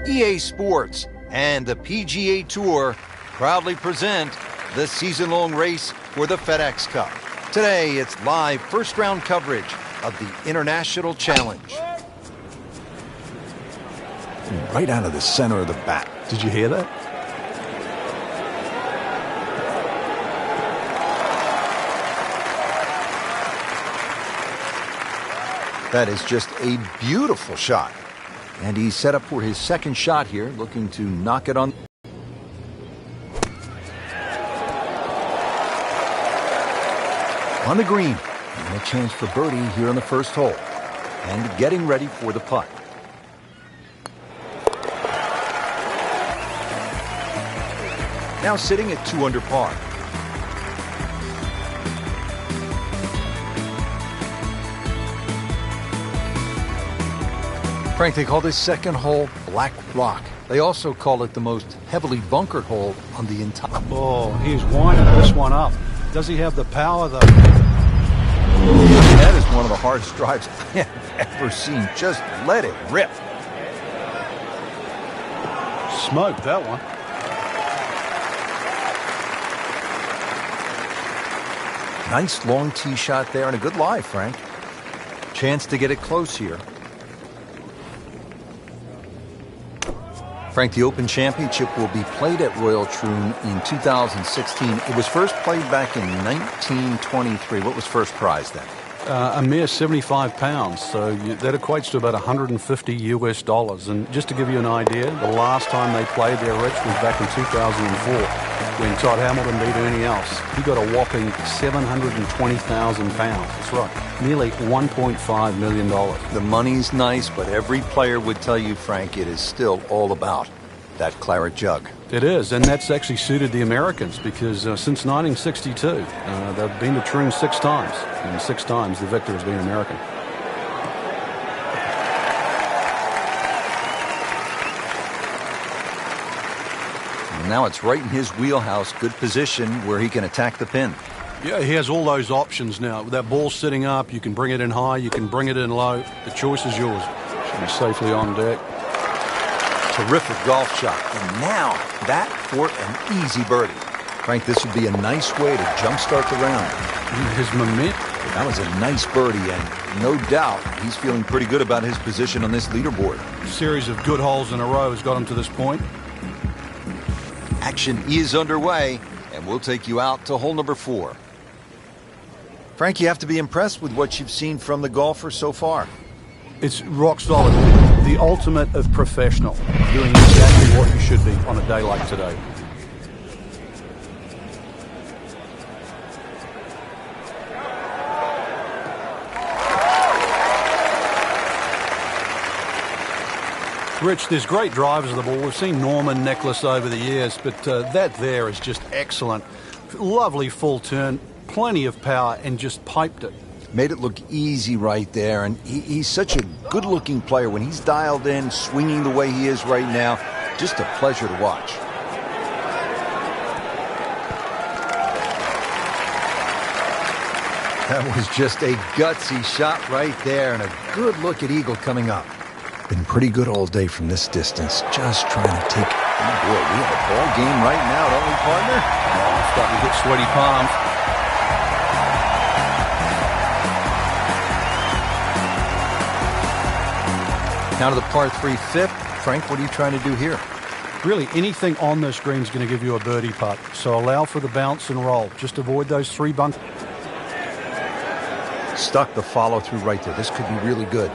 EA Sports and the PGA Tour proudly present the season-long race for the FedEx Cup. Today, it's live first-round coverage of the International Challenge. Right out of the center of the bat. Did you hear that? That is just a beautiful shot. And he's set up for his second shot here, looking to knock it on. On the green, and a chance for birdie here on the first hole. And getting ready for the putt. Now sitting at 2 under par. Frank, they call this second hole Black Rock. They also call it the most heavily bunkered hole on the entire... Oh, he's winding this one up. Does he have the power, though? That is one of the hardest drives I have ever seen. Just let it rip. Smoked that one. Nice long tee shot there and a good lie, Frank. Chance to get it close here. Frank, the Open Championship will be played at Royal Troon in 2016. It was first played back in 1923. What was first prize then? A mere 75 pounds, so that equates to about 150 US dollars. And just to give you an idea, the last time they played there, Rich, was back in 2004 when Todd Hamilton beat Ernie Els. He got a whopping 720,000 pounds. That's right, nearly $1.5 million. The money's nice, but every player would tell you, Frank, it is still all about that claret jug. It is, and that's actually suited the Americans because since 1962, they've been to Troon 6 times, and 6 times the victor has been American. And now it's right in his wheelhouse, good position where he can attack the pin. Yeah, he has all those options now. With that ball sitting up, you can bring it in high, you can bring it in low. The choice is yours. Should be safely on deck. Terrific golf shot. And now that for an easy birdie. Frank, this would be a nice way to jumpstart the round. His momentum. That was a nice birdie, and no doubt he's feeling pretty good about his position on this leaderboard. A series of good holes in a row has got him to this point. Action is underway, and we'll take you out to hole number 4. Frank, you have to be impressed with what you've seen from the golfer so far. It's rock solid. The ultimate of professional. Doing exactly what you should be on a day like today. Rich, there's great drivers of the ball. We've seen Norman, Nicholas over the years, but that there is just excellent. Lovely full turn, plenty of power, and just piped it. Made it look easy right there, and he's such a good-looking player. When he's dialed in, swinging the way he is right now, just a pleasure to watch. That was just a gutsy shot right there, and a good look at Eagle coming up. Been pretty good all day from this distance, just trying to take... Oh boy, we have a ball game right now, don't we, partner? Oh, starting to get sweaty palms. Now to the par 3 fifth. Frank, what are you trying to do here? Really, anything on this green is going to give you a birdie putt. So allow for the bounce and roll. Just avoid those 3 bunks. Stuck the follow-through right there. This could be really good.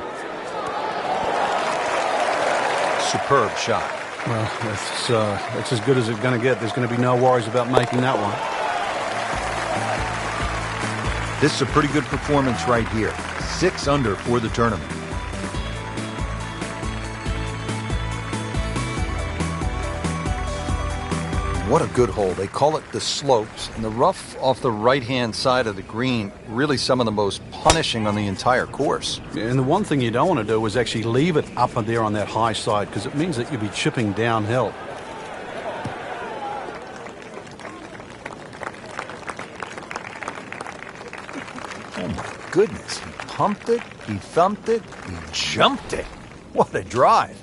Superb shot. Well, that's as good as it's going to get. There's going to be no worries about making that one. This is a pretty good performance right here. 6 under for the tournament. What a good hole. They call it the slopes, and the rough off the right-hand side of the green, really some of the most punishing on the entire course. And the one thing you don't want to do is actually leave it up there on that high side, because it means that you'll be chipping downhill. Oh my goodness, he pumped it, he thumped it, he jumped it. What a drive.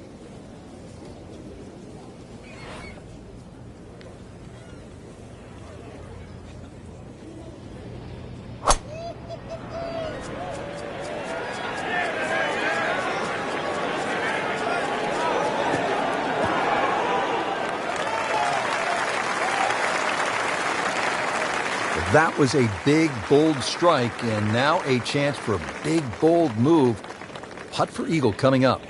That was a big, bold strike, and now a chance for a big, bold move. Putt for eagle coming up.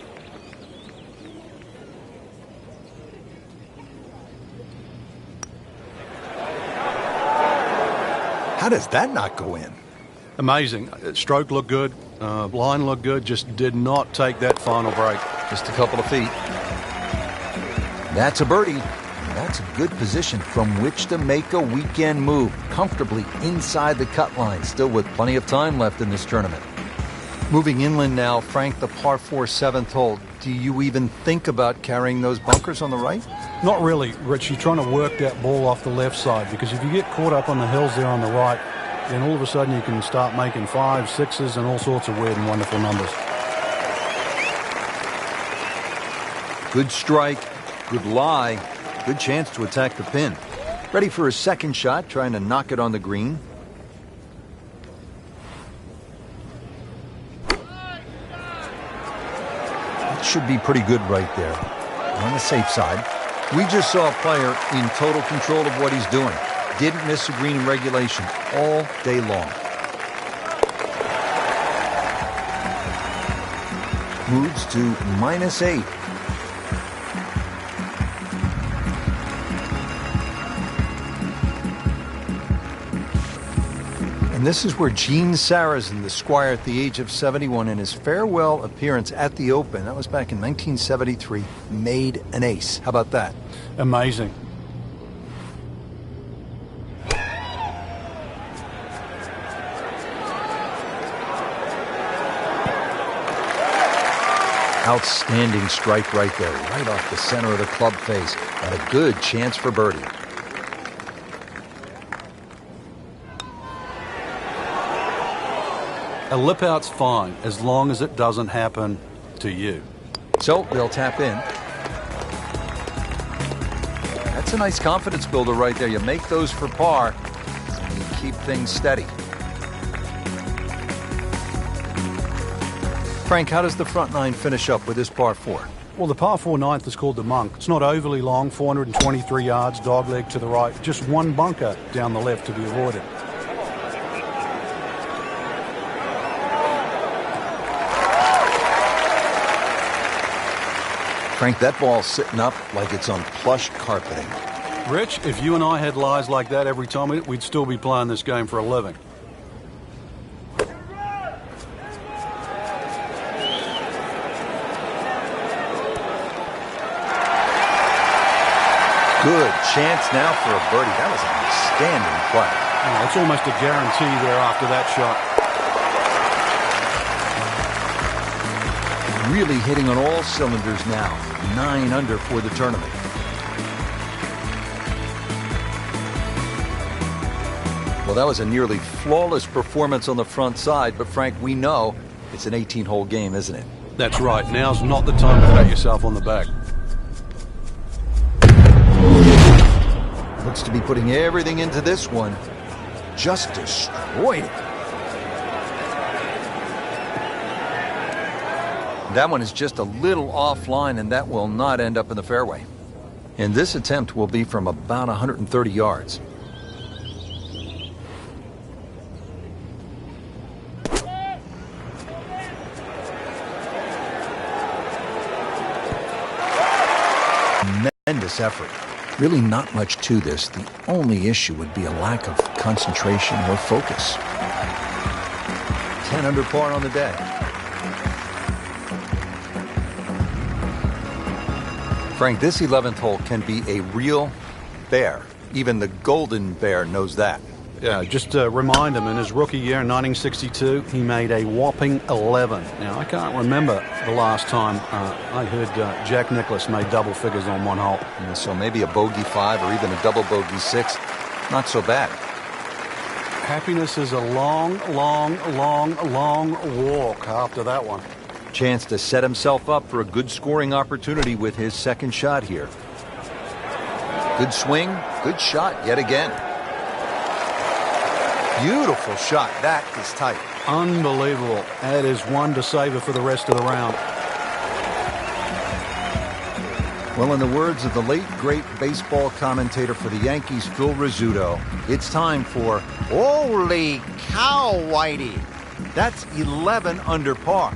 How does that not go in? Amazing. Stroke looked good. Line looked good. Just did not take that final break. Just a couple of feet. That's a birdie. That's a good position from which to make a weekend move. Comfortably inside the cut line. Still with plenty of time left in this tournament. Moving inland now, Frank, the par 4 7th hole. Do you even think about carrying those bunkers on the right? Not really, Rich. You're trying to work that ball off the left side, because if you get caught up on the hills there on the right, then all of a sudden you can start making 5s, 6s, and all sorts of weird and wonderful numbers. Good strike, good lie, good chance to attack the pin. Ready for a second shot, trying to knock it on the green. That should be pretty good right there. On the safe side. We just saw a player in total control of what he's doing. Didn't miss a green in regulation all day long. Moves to -8. And this is where Gene Sarazen, the squire at the age of 71, in his farewell appearance at the Open, that was back in 1973, made an ace. How about that? Amazing. Outstanding strike right there, right off the center of the club face, and a good chance for birdie. A lip out's fine as long as it doesn't happen to you. So they'll tap in. That's a nice confidence builder right there. You make those for par, and you keep things steady. Frank, how does the front nine finish up with this par 4? Well, the par 4 ninth is called the Monk. It's not overly long, 423 yards, dogleg to the right. Just one bunker down the left to be avoided. Frank, that ball's sitting up like it's on plush carpeting. Rich, if you and I had lies like that every time, we'd still be playing this game for a living. Good chance now for a birdie. That was an outstanding play. Oh, it's almost a guarantee there after that shot. Really hitting on all cylinders now. 9 under for the tournament. Well, that was a nearly flawless performance on the front side, but Frank, we know it's an 18-hole game, isn't it? That's right. Now's not the time to pat yourself on the back. Looks to be putting everything into this one. Just destroyed it. That one is just a little offline, and that will not end up in the fairway. And this attempt will be from about 130 yards. Tremendous effort. Really not much to this. The only issue would be a lack of concentration or focus. 10 under par on the day. Frank, this 11th hole can be a real bear. Even the Golden Bear knows that. Yeah, just to remind him, in his rookie year in 1962, he made a whopping 11. Now, I can't remember the last time I heard Jack Nicklaus made double figures on one hole. Yeah, so maybe a bogey 5 or even a double bogey 6. Not so bad. Happiness is a long, long, long, long walk after that one. Chance to set himself up for a good scoring opportunity with his second shot here. Good swing, good shot yet again. Beautiful shot. That is tight. Unbelievable. That is one to savor for the rest of the round. Well, in the words of the late, great baseball commentator for the Yankees, Phil Rizzuto, it's time for Holy Cow, Whitey. That's 11 under par.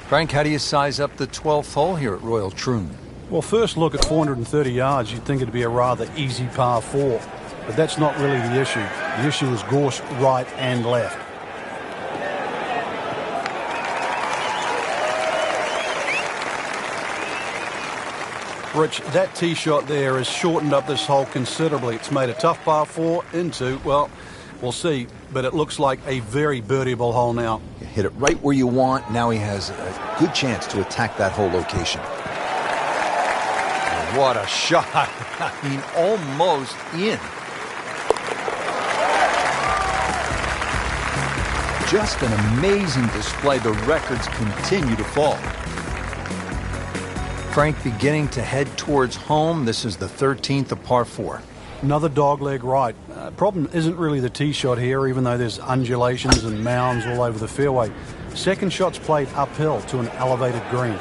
Frank, how do you size up the 12th hole here at Royal Troon? Well, first look at 430 yards, you'd think it'd be a rather easy par 4. But that's not really the issue. The issue is course right and left. Rich, that tee shot there has shortened up this hole considerably. It's made a tough par 4 into, well, we'll see, but it looks like a very birdieable hole now. You hit it right where you want. Now he has a good chance to attack that whole location. What a shot. I mean, almost in. Just an amazing display. The records continue to fall. Frank beginning to head towards home. This is the 13th of par 4. Another dogleg right. Problem isn't really the tee shot here, even though there's undulations and mounds all over the fairway. Second shot's played uphill to an elevated green.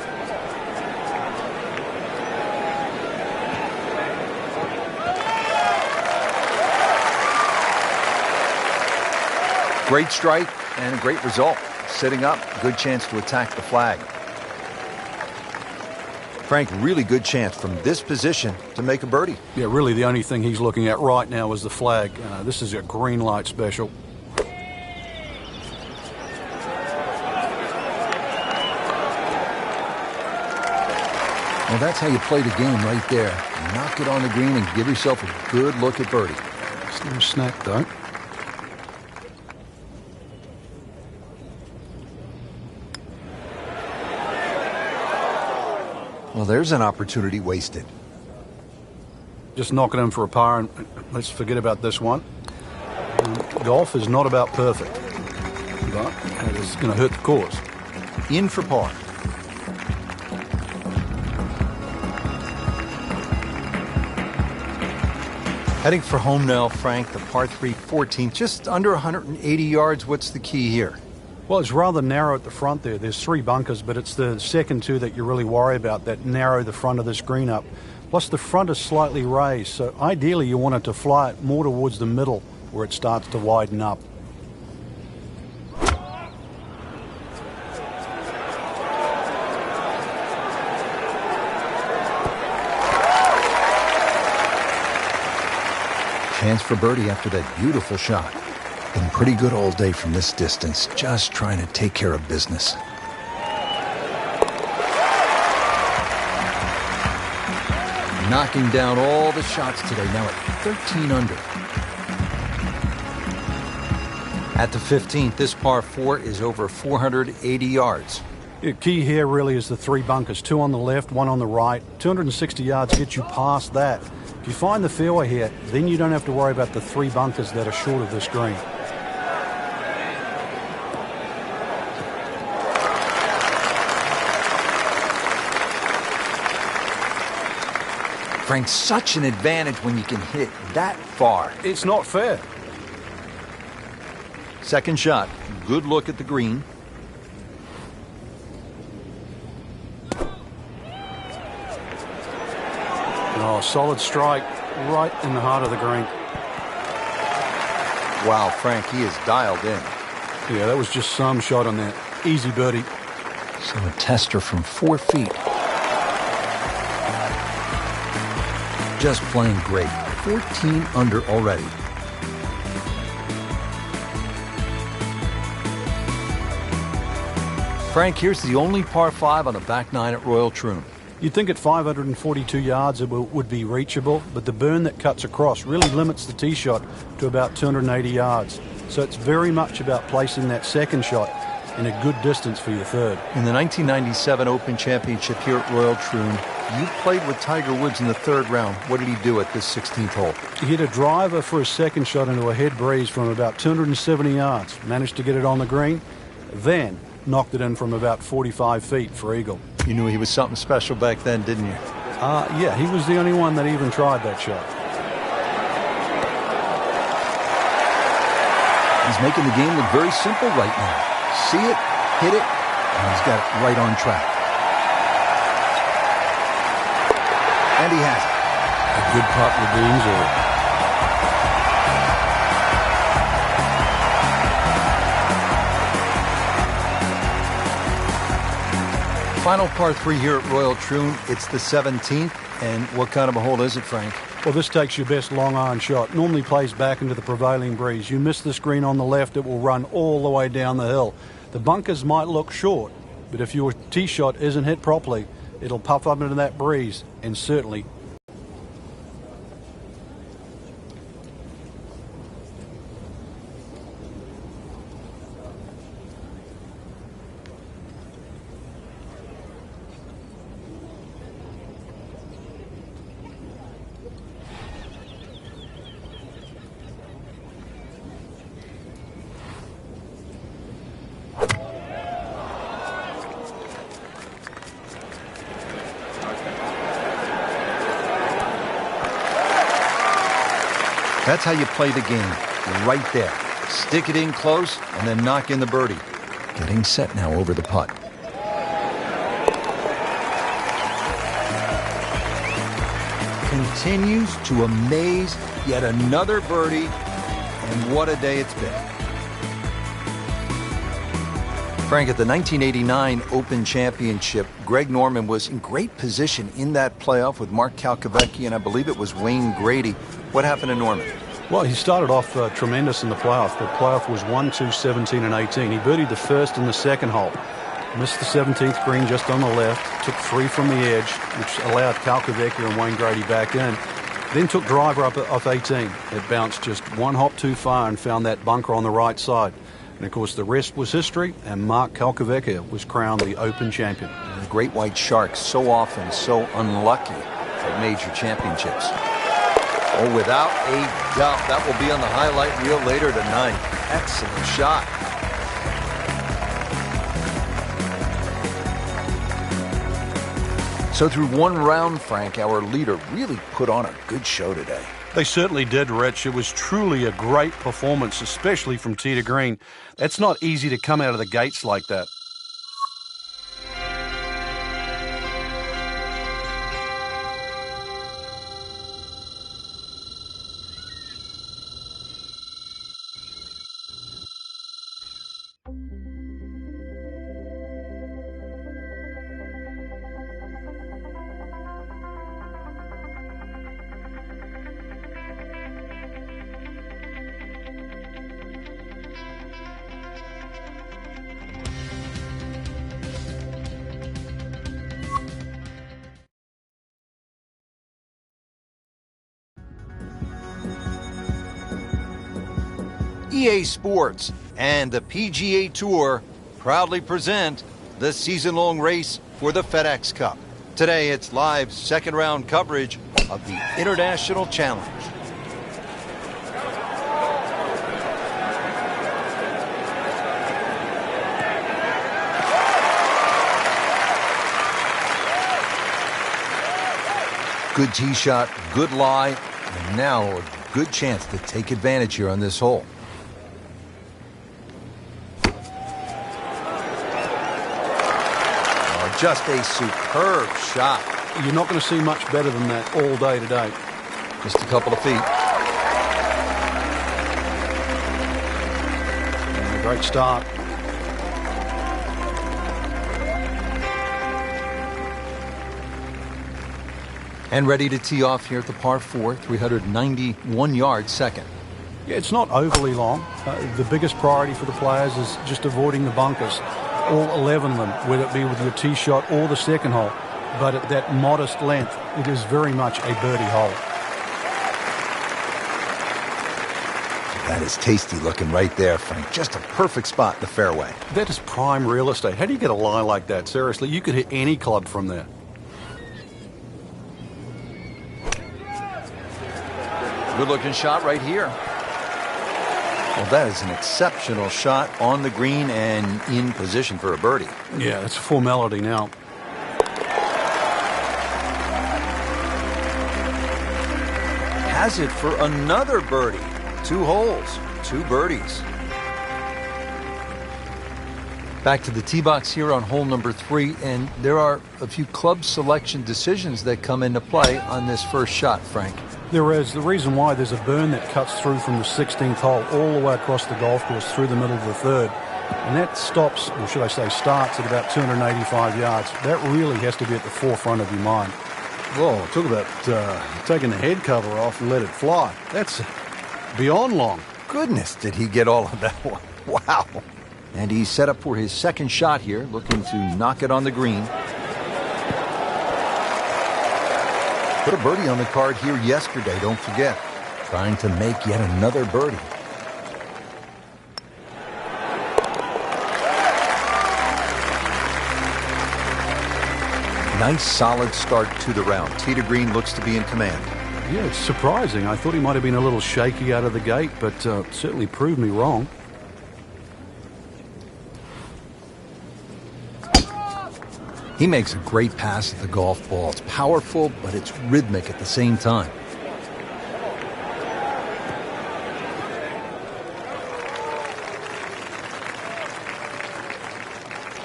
Great strike and a great result. Sitting up, good chance to attack the flag. Frank, really good chance from this position to make a birdie. Yeah, really the only thing he's looking at right now is the flag. This is a green light special. Well, that's how you play the game right there. Knock it on the green and give yourself a good look at birdie. It's no snack, though. Well, there's an opportunity wasted. Just knock it in for a par, and let's forget about this one. Golf is not about perfect, but it's going to hurt the cause. In for par. Heading for home now, Frank, the par 3 14th, just under 180 yards. What's the key here? Well, it's rather narrow at the front there. There's 3 bunkers, but it's the second 2 that you really worry about that narrow the front of this green up. Plus, the front is slightly raised, so ideally you want it to fly it more towards the middle where it starts to widen up. Chance for birdie after that beautiful shot. Been pretty good all day from this distance, just trying to take care of business. Knocking down all the shots today, now at 13 under. At the 15th, this par 4 is over 480 yards. The key here really is the 3 bunkers, 2 on the left, 1 on the right. 260 yards gets you past that. If you find the fairway here, then you don't have to worry about the 3 bunkers that are short of this green. Frank, such an advantage when you can hit it that far. It's not fair. Second shot, good look at the green. Oh, solid strike right in the heart of the green. Wow, Frank, he is dialed in. Yeah, that was just some shot on that. Easy birdie. So a tester from 4 feet. Just playing great. 14 under already. Frank, here's the only par 5 on the back 9 at Royal Troon. You'd think at 542 yards it would be reachable, but the burn that cuts across really limits the tee shot to about 280 yards. So it's very much about placing that second shot in a good distance for your third. In the 1997 Open Championship here at Royal Troon, you played with Tiger Woods in the 3rd round. What did he do at this 16th hole? He hit a driver for his second shot into a head breeze from about 270 yards. Managed to get it on the green, then knocked it in from about 45 feet for eagle. You knew he was something special back then, didn't you? Yeah, he was the only one that even tried that shot. He's making the game look very simple right now. See it, hit it, and he's got it right on track. And he has it. A good putt redeems all. Final par 3 here at Royal Troon. It's the 17th. And what kind of a hole is it, Frank? Well, this takes your best long iron shot. Normally plays back into the prevailing breeze. You miss this green on the left, it will run all the way down the hill. The bunkers might look short, but if your tee shot isn't hit properly, it'll puff up into that breeze and certainly. That's how you play the game. Right there. Stick it in close and then knock in the birdie. Getting set now over the putt. Continues to amaze. Yet another birdie. And what a day it's been. Frank, at the 1989 Open Championship, Greg Norman was in great position in that playoff with Mark Calcavecchi and I believe it was Wayne Grady. What happened to Norman? Well, he started off tremendous in the playoff. The playoff was 1, 2, 17, and 18. He birdied the first and the second hole. Missed the 17th green just on the left. Took 3 from the edge, which allowed Calcavecchi and Wayne Grady back in. Then took driver up off 18. It bounced just 1 hop too far and found that bunker on the right side. And, of course, the rest was history, and Mark Calcavecchi was crowned the Open champion. The great white sharks so often so unlucky at major championships. Oh, without a doubt, that will be on the highlight reel later tonight. Excellent shot. So through one round, Frank, our leader really put on a good show today. They certainly did, Rich. It was truly a great performance, especially from tee to green. It's not easy to come out of the gates like that. EA Sports and the PGA Tour proudly present the season-long race for the FedEx Cup. Today, it's live second-round coverage of the International Challenge. Good tee shot, good lie, and now a good chance to take advantage here on this hole. Just a superb shot. You're not going to see much better than that all day today. Just a couple of feet. And a great start. And ready to tee off here at the par 4, 391 yards second. Yeah, it's not overly long. The biggest priority for the players is just avoiding the bunkers. All 11 of them, whether it be with your tee shot or the second hole. But at that modest length, it is very much a birdie hole. That is tasty looking right there, Frank. Just a perfect spot in the fairway. That is prime real estate. How do you get a lie like that? Seriously, you could hit any club from there. Good looking shot right here. Well, that is an exceptional shot on the green and in position for a birdie. Yeah, it's a formality now. Has it for another birdie. 2 holes, 2 birdies. Back to the tee box here on hole number 3, and there are a few club selection decisions that come into play on this first shot, Frank. There is. The reason why there's a burn that cuts through from the 16th hole all the way across the golf course through the middle of the 3rd. And that stops, or should I say starts, at about 285 yards. That really has to be at the forefront of your mind. Whoa, talk about taking the head cover off and let it fly. That's beyond long. Goodness, did he get all of that one? Wow. And he's set up for his second shot here, looking to knock it on the green. Put a birdie on the card here yesterday, don't forget. Trying to make yet another birdie. Nice solid start to the round. Tee to green looks to be in command. Yeah, it's surprising. I thought he might have been a little shaky out of the gate, but certainly proved me wrong. He makes a great pass at the golf ball. It's powerful, but it's rhythmic at the same time.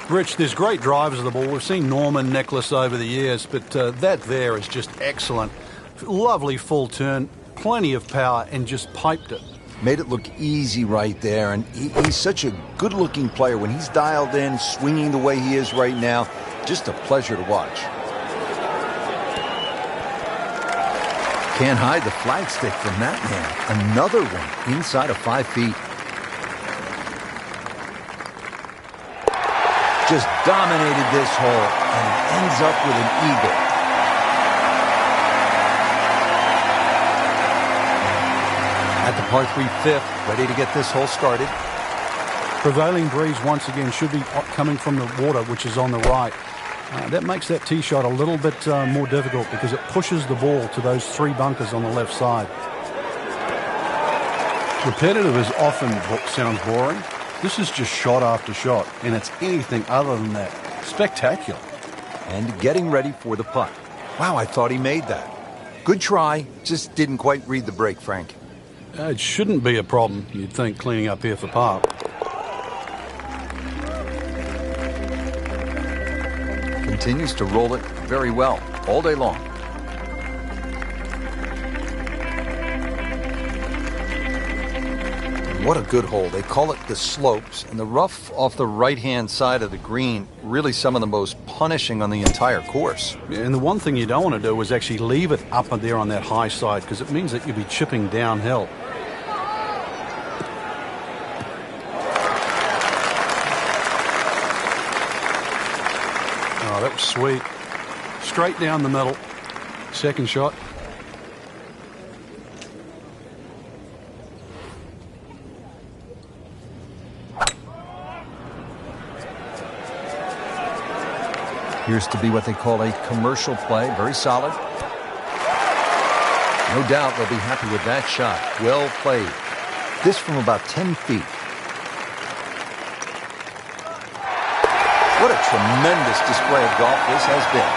Rich, there's great drivers of the ball. We've seen Norman, Nicholas over the years, but that there is just excellent. Lovely full turn, plenty of power, and just piped it. Made it look easy right there, and he's such a good-looking player. When he's dialed in, swinging the way he is right now, just a pleasure to watch. Can't hide the flagstick from that man. Another one inside of 5 feet. Just dominated this hole and ends up with an eagle. At the par 3 fifth, ready to get this hole started. Prevailing breeze once again should be coming from the water, which is on the right. That makes that tee shot a little bit more difficult because it pushes the ball to those 3 bunkers on the left side. Repetitive is often sounds boring. This is just shot after shot, and it's anything other than that. Spectacular. And getting ready for the putt. Wow, I thought he made that. Good try, just didn't quite read the break, Frank. It shouldn't be a problem, you'd think, cleaning up here for par. Continues to roll it very well all day long. What a good hole. They call it the slopes, and the rough off the right-hand side of the green, really some of the most punishing on the entire course. And the one thing you don't want to do is actually leave it up there on that high side, because it means that you'll be chipping downhill. Oh, that was sweet. Straight down the middle. Second shot. Appears to be what they call a commercial play. Very solid. No doubt they'll be happy with that shot. Well played. This from about 10 feet. What a tremendous display of golf this has been.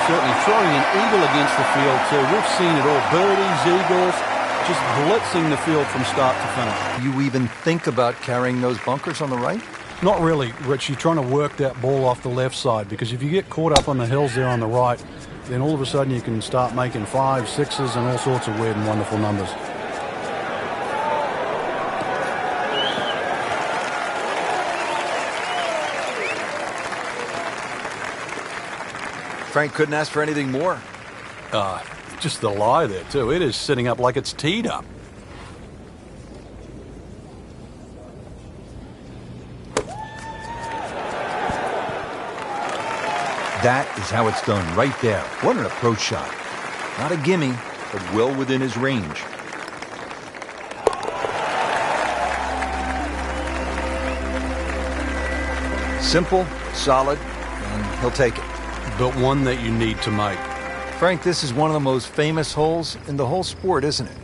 Certainly throwing an eagle against the field too. We've seen it all. Birdies, eagles, just blitzing the field from start to finish. Do you even think about carrying those bunkers on the right? Not really, Rich. You're trying to work that ball off the left side, because if you get caught up on the hills there on the right, then all of a sudden you can start making 5s, 6s, and all sorts of weird and wonderful numbers. Frank couldn't ask for anything more. Just the lie there, too. It is sitting up like it's teed up. That is how it's done, right there. What an approach shot. Not a gimme, but well within his range. Simple, solid, and he'll take it. But one that you need to make. Frank, this is one of the most famous holes in the whole sport, isn't it?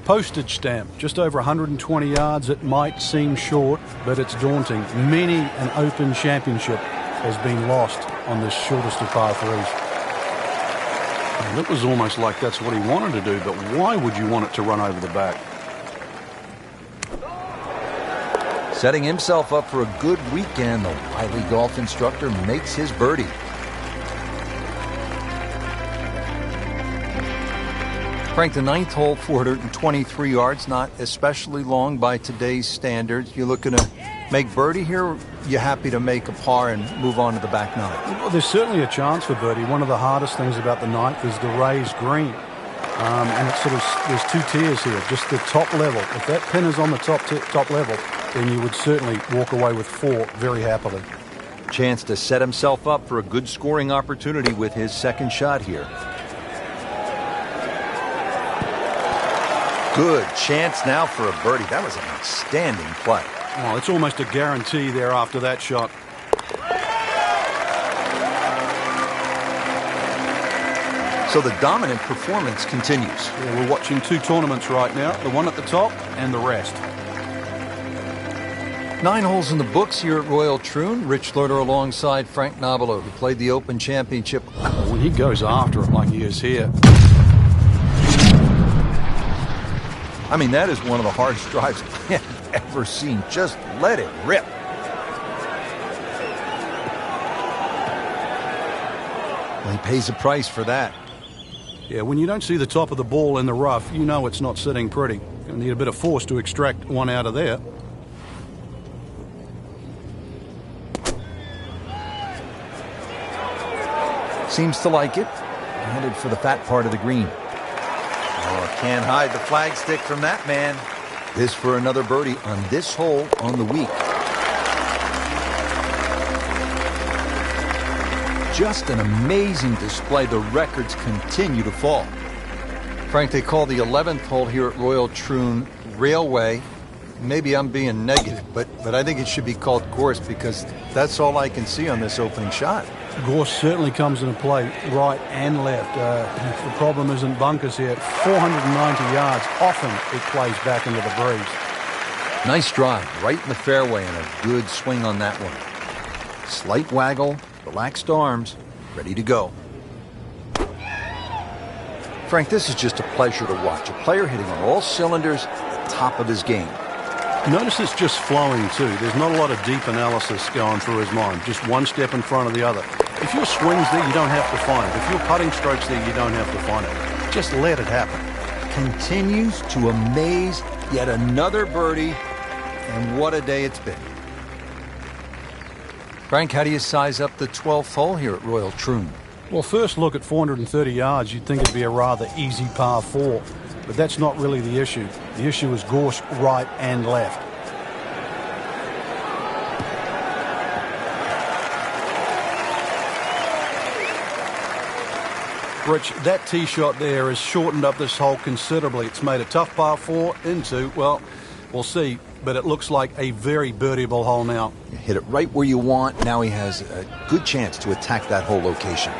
Postage stamp, just over 120 yards. It might seem short, but it's daunting. Many an Open Championship has been lost on this shortest of par 3s. And it was almost like that's what he wanted to do, but why would you want it to run over the back? Setting himself up for a good weekend, the wily golf instructor makes his birdie. Frank, the ninth hole, 423 yards, not especially long by today's standards. You looking to make birdie here, or you happy to make a par and move on to the back nine? Well, there's certainly a chance for birdie. One of the hardest things about the ninth is the raised green. And it's sort of, there's two tiers here, just the top level. If that pin is on the top level, then you would certainly walk away with 4 very happily. Chance to set himself up for a good scoring opportunity with his second shot here. Good chance now for a birdie. That was an outstanding play. Oh, it's almost a guarantee there after that shot. So the dominant performance continues. Yeah, we're watching 2 tournaments right now, the one at the top and the rest. 9 holes in the books here at Royal Troon. Rich Lerner alongside Frank Nobilo, who played the Open Championship. When he goes after it like he is here. I mean, that is one of the hardest drives I've ever seen. Just let it rip. Well, he pays a price for that. Yeah, when you don't see the top of the ball in the rough, you know it's not sitting pretty. You'll need a bit of force to extract one out of there. Seems to like it. Headed for the fat part of the green. Oh, can't hide the flagstick from that man. This for another birdie on this hole on the week. Just an amazing display. The records continue to fall. Frank, they call the 11th hole here at Royal Troon Railway. Maybe I'm being negative, but I think it should be called course because that's all I can see on this opening shot. Gorse certainly comes into play right and left. The problem isn't bunkers here. 490 yards. Often it plays back into the breeze. Nice drive right in the fairway and a good swing on that one. Slight waggle, relaxed arms, ready to go. Frank, this is just a pleasure to watch. A player hitting on all cylinders at the top of his game. Notice it's just flowing too. There's not a lot of deep analysis going through his mind. Just one step in front of the other. If your swing's there, you don't have to find it. If your putting stroke's there, you don't have to find it. Just let it happen. Continues to amaze. Yet another birdie. And what a day it's been. Frank, how do you size up the 12th hole here at Royal Troon? Well, first look at 430 yards, you'd think it'd be a rather easy par 4. But that's not really the issue. The issue is Gorse right and left. Rich, that tee shot there has shortened up this hole considerably. It's made a tough par 4 into, well, we'll see. But it looks like a very birdieable hole now. You hit it right where you want. Now he has a good chance to attack that whole location.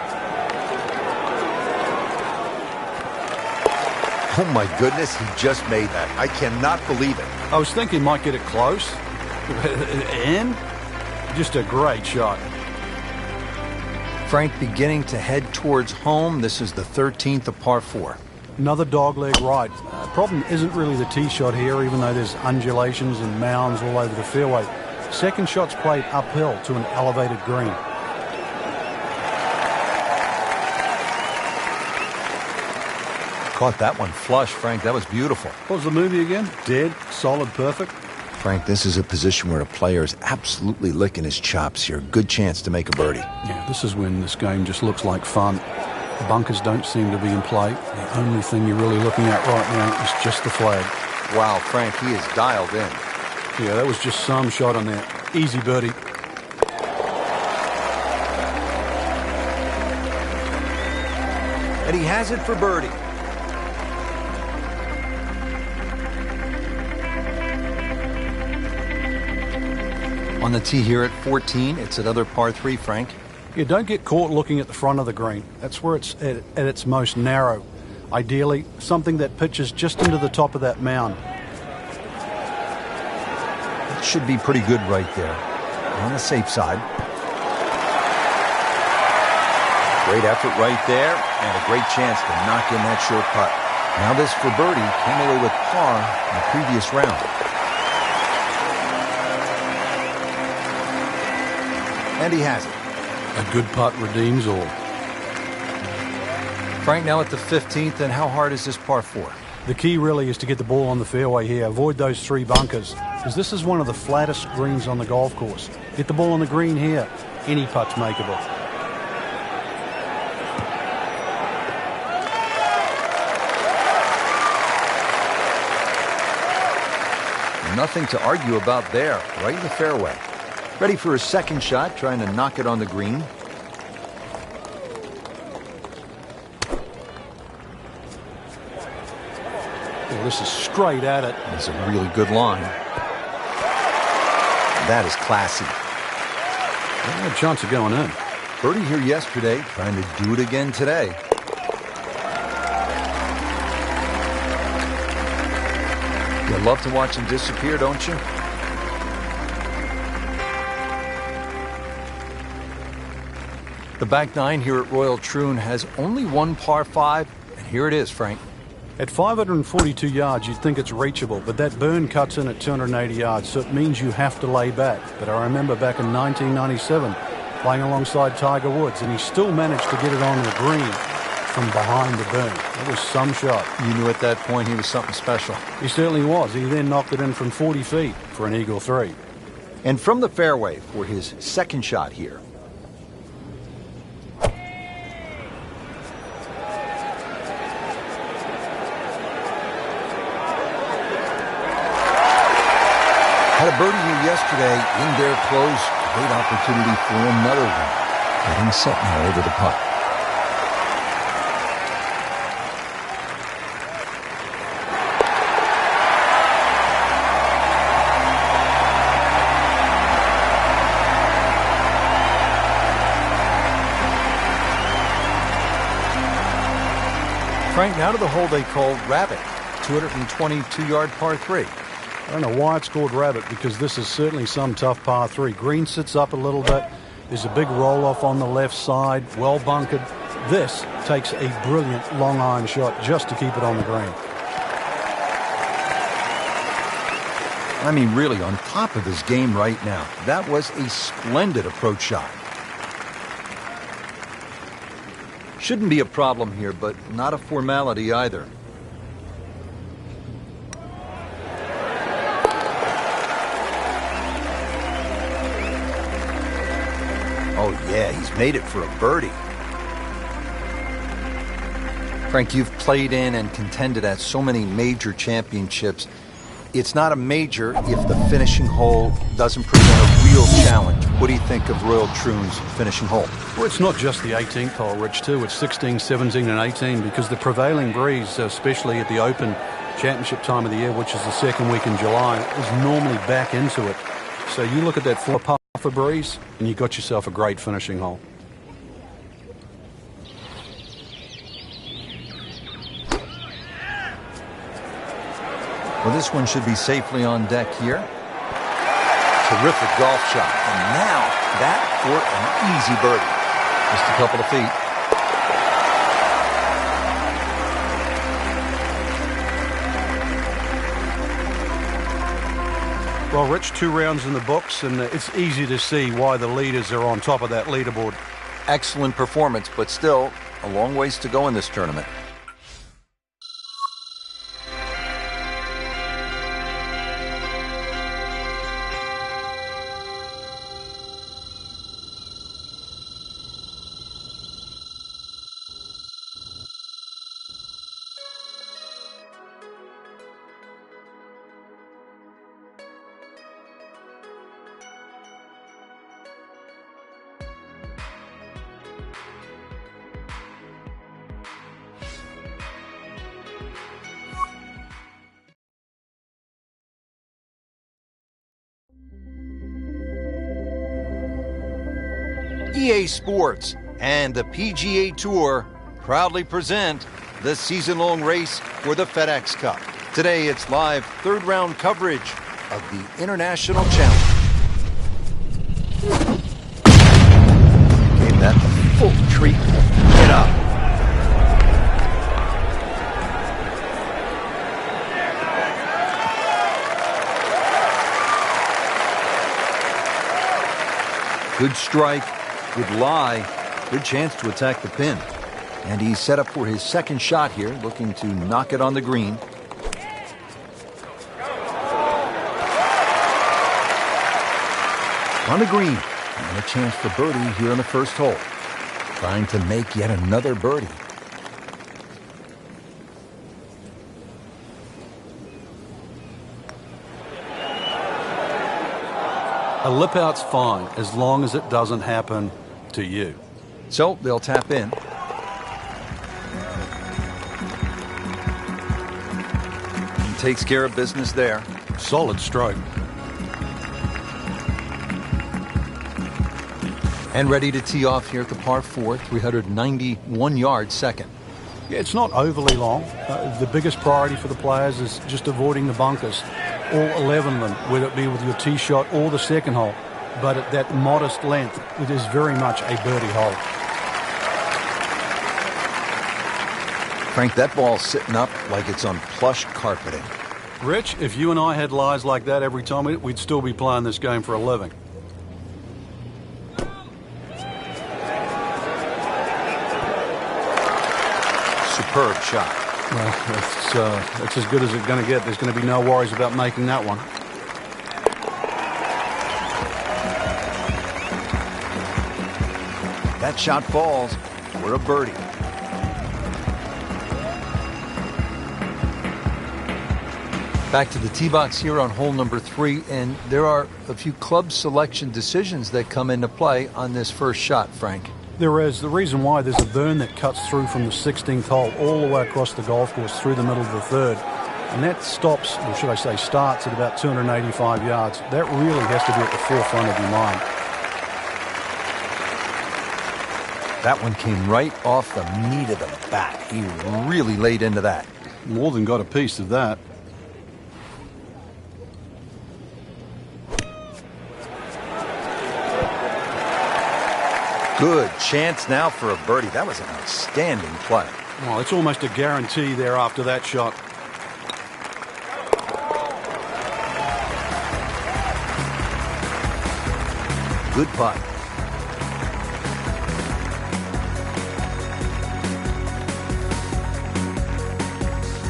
Oh my goodness, he just made that. I cannot believe it. I was thinking he might get it close. And just a great shot. Frank beginning to head towards home. This is the 13th of par 4. Another dogleg right. Problem isn't really the tee shot here, even though there's undulations and mounds all over the fairway. Second shot's played uphill to an elevated green. Caught that one flush, Frank. That was beautiful. What was the movie again? Dead, solid, perfect. Frank, this is a position where a player is absolutely licking his chops here. Good chance to make a birdie. Yeah, this is when this game just looks like fun. Bunkers don't seem to be in play. The only thing you're really looking at right now is just the flag. Wow, Frank, he is dialed in. Yeah, that was just some shot on there. Easy birdie. And he has it for birdie. On the tee here at 14, it's another par 3, Frank. Yeah, don't get caught looking at the front of the green. That's where it's at its most narrow. Ideally, something that pitches just into the top of that mound. It should be pretty good right there. On the safe side. Great effort right there, and a great chance to knock in that short putt. Now this for birdie, came away with par in the previous round. And he has it. A good putt redeems all. Frank, now at the 15th, and how hard is this par 4? The key really is to get the ball on the fairway here. Avoid those 3 bunkers, because this is one of the flattest greens on the golf course. Get the ball on the green here. Any putt's makeable. Nothing to argue about there, right in the fairway. Ready for his second shot, trying to knock it on the green. Well, this is straight at it. That's a really good line. That is classy. No chance of going in. Birdie here yesterday, trying to do it again today. You love to watch him disappear, don't you? The back nine here at Royal Troon has only one par 5, and here it is, Frank. At 542 yards, you'd think it's reachable, but that burn cuts in at 280 yards, so it means you have to lay back. But I remember back in 1997, playing alongside Tiger Woods, and he still managed to get it on the green from behind the burn. It was some shot. You knew at that point he was something special. He certainly was. He then knocked it in from 40 feet for an eagle 3. And from the fairway for his second shot here. Had a birdie here yesterday in there close. Great opportunity for another one. Getting set now over the putt. Frank, now to the hole they call Rabbit, 222-yard par 3. I don't know why it's called Rabbit, because this is certainly some tough par 3. Green sits up a little bit. There's a big roll-off on the left side, well bunkered. This takes a brilliant long iron shot just to keep it on the green. I mean, really on top of his game right now. That was a splendid approach shot. Shouldn't be a problem here, but not a formality either. Oh, yeah, he's made it for a birdie. Frank, you've played in and contended at so many major championships. It's not a major if the finishing hole doesn't present a real challenge. What do you think of Royal Troon's finishing hole? Well, it's not just the 18th hole, Rich, too. It's 16, 17, and 18, because the prevailing breeze, especially at the Open Championship time of the year, which is the second week in July, is normally back into it. So you look at that 4-puffer breeze, and you got yourself a great finishing hole. Well, this one should be safely on deck here. Terrific golf shot. And now that for an easy birdie. Just a couple of feet. Well, Rich, 2 rounds in the books, and it's easy to see why the leaders are on top of that leaderboard. Excellent performance, but still a long ways to go in this tournament. EA Sports and the PGA Tour proudly present the season-long race for the FedEx Cup. Today, it's live third-round coverage of the International Challenge. Gave that the full treatment. Get up. Good strike, good lie, good chance to attack the pin. And he's set up for his second shot here, looking to knock it on the green. On the green, and a chance for birdie here on the first hole. Trying to make yet another birdie. A lip out's fine as long as it doesn't happen to you. So they'll tap in. He takes care of business there. Solid stroke. And ready to tee off here at the par 4, 391 yards second. Yeah, it's not overly long. The biggest priority for the players is just avoiding the bunkers. All 11 of them, whether it be with your tee shot or the second hole. But at that modest length, it is very much a birdie hole. Frank, that ball's sitting up like it's on plush carpeting. Rich, if you and I had lies like that every time, we'd still be playing this game for a living. Superb shot. Well, that's as good as it's going to get. There's going to be no worries about making that one. That shot falls for a birdie. Back to the tee box here on hole number 3, and there are a few club selection decisions that come into play on this first shot, Frank. There is. The reason why, there's a burn that cuts through from the 16th hole all the way across the golf course through the middle of the third. And that stops, or should I say starts, at about 285 yards. That really has to be at the forefront of your mind. That one came right off the meat of the bat. He really laid into that. More than got a piece of that. Good chance now for a birdie. That was an outstanding play. Well, it's almost a guarantee there after that shot. Good putt.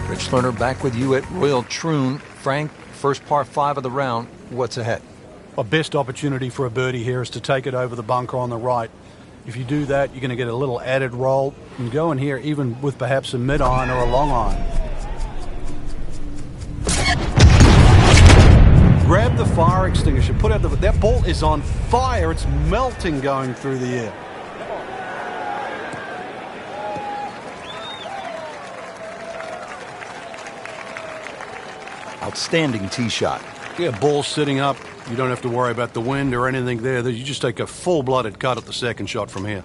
Rich Lerner back with you at Royal Troon. Frank, first par 5 of the round. What's ahead? A best opportunity for a birdie here is to take it over the bunker on the right. If you do that, you're going to get a little added roll and go in here even with perhaps a mid-iron or a long iron. Grab the fire extinguisher. Put out that ball is on fire. It's melting going through the air. Outstanding tee shot. Yeah, ball sitting up. You don't have to worry about the wind or anything there. You just take a full-blooded cut at the second shot from here.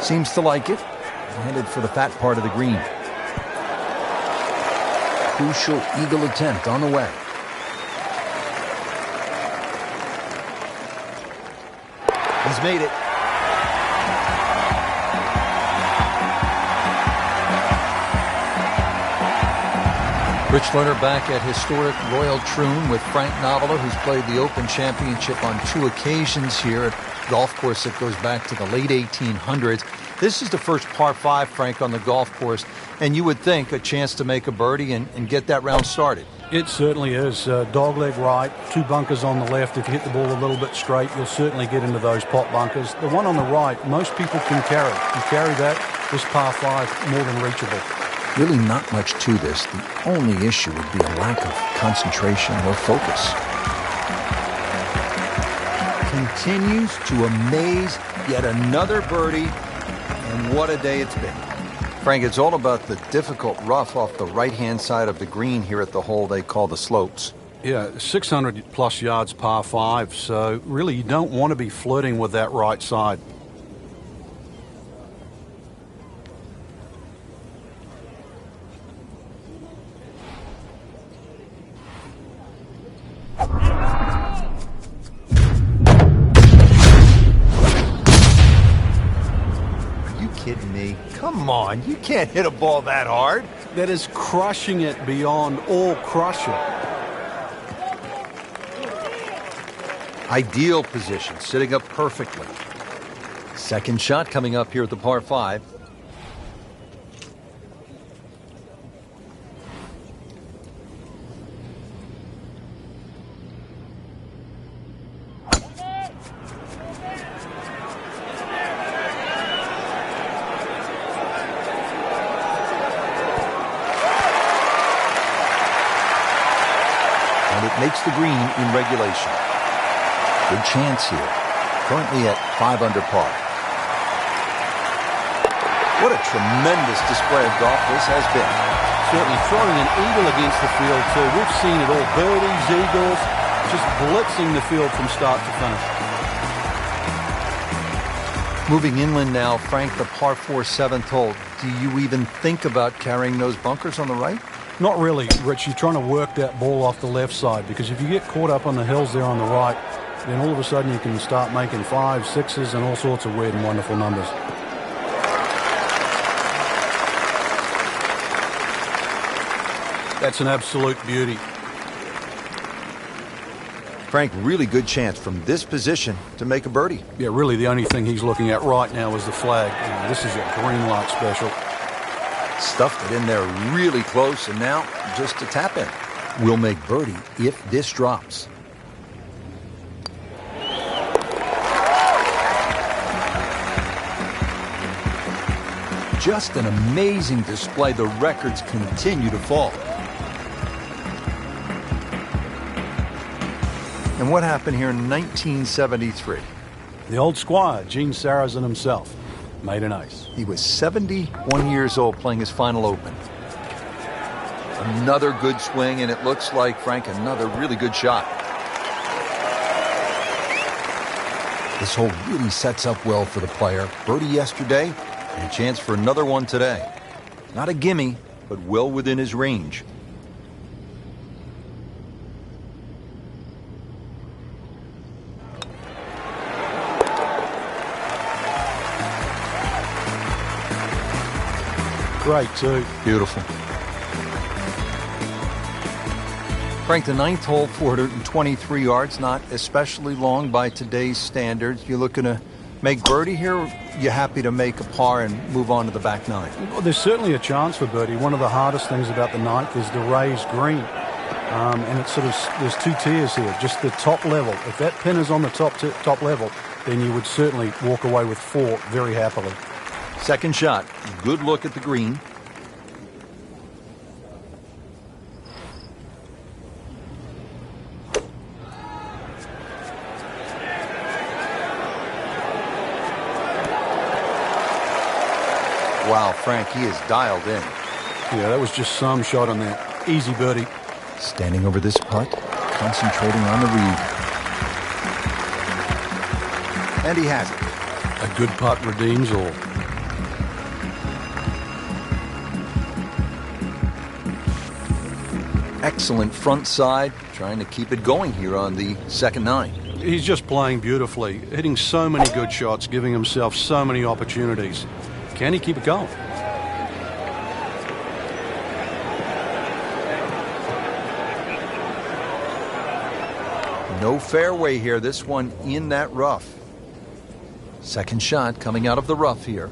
Seems to like it. Headed for the fat part of the green. Crucial eagle attempt on the way. He's made it. Rich Lerner back at historic Royal Troon with Frank Novola, who's played the Open Championship on 2 occasions here at a golf course that goes back to the late 1800s. This is the first par 5, Frank, on the golf course, and you would think a chance to make a birdie and get that round started. It certainly is. Dogleg right, 2 bunkers on the left. If you hit the ball a little bit straight, you'll certainly get into those pot bunkers. The one on the right, most people can carry. You carry that, this par 5, more than reachable. Really not much to this. The only issue would be a lack of concentration or focus. Continues to amaze, yet another birdie, and what a day it's been. Frank, it's all about the difficult rough off the right-hand side of the green here at the hole they call the slopes. Yeah, 600-plus yards par 5, so really you don't want to be flirting with that right side. kidding me? Come on, you can't hit a ball that hard. That is crushing it beyond all crushing. Ideal position, sitting up perfectly. Second shot coming up here at the par 5. And it makes the green in regulation. Good chance here. Currently at 5 under par. What a tremendous display of golf this has been. Certainly throwing an eagle against the field too. We've seen it all. Birdies, eagles, just blitzing the field from start to finish. Moving inland now, Frank, the par 4 7th hole. Do you even think about carrying those bunkers on the right? Not really, Rich. You're trying to work that ball off the left side, because if you get caught up on the hills there on the right, then all of a sudden you can start making 5s, 6s, and all sorts of weird and wonderful numbers. That's an absolute beauty. Frank, really good chance from this position to make a birdie. Yeah, really the only thing he's looking at right now is the flag. This is a green light special. Stuffed it in there really close, and now just a tap in. We'll make birdie if this drops. Just an amazing display. The records continue to fall. And what happened here in 1973? The old squire, Gene Sarazen himself, made an ace. He was 71 years old playing his final Open. Another good swing, and it looks like, Frank, another really good shot. This hole really sets up well for the player. Birdie yesterday, and a chance for another one today. Not a gimme, but well within his range. Great too. Beautiful. Frank, the 9th hole, 423 yards, not especially long by today's standards. You're looking to make birdie here, or you happy to make a par and move on to the back 9? Well, there's certainly a chance for birdie. One of the hardest things about the 9th is the raised green. And it's sort of, there's 2 tiers here, just the top level. If that pin is on the top level, then you would certainly walk away with 4 very happily. Second shot, good look at the green. Wow, Frank, he is dialed in. Yeah, that was just some shot on that. Easy birdie. Standing over this putt, concentrating on the read. And he has it. A good putt redeems all. Excellent front side, trying to keep it going here on the second 9. He's just playing beautifully, hitting so many good shots, giving himself so many opportunities. Can he keep it going? No fairway here, this one in that rough. Second shot coming out of the rough here.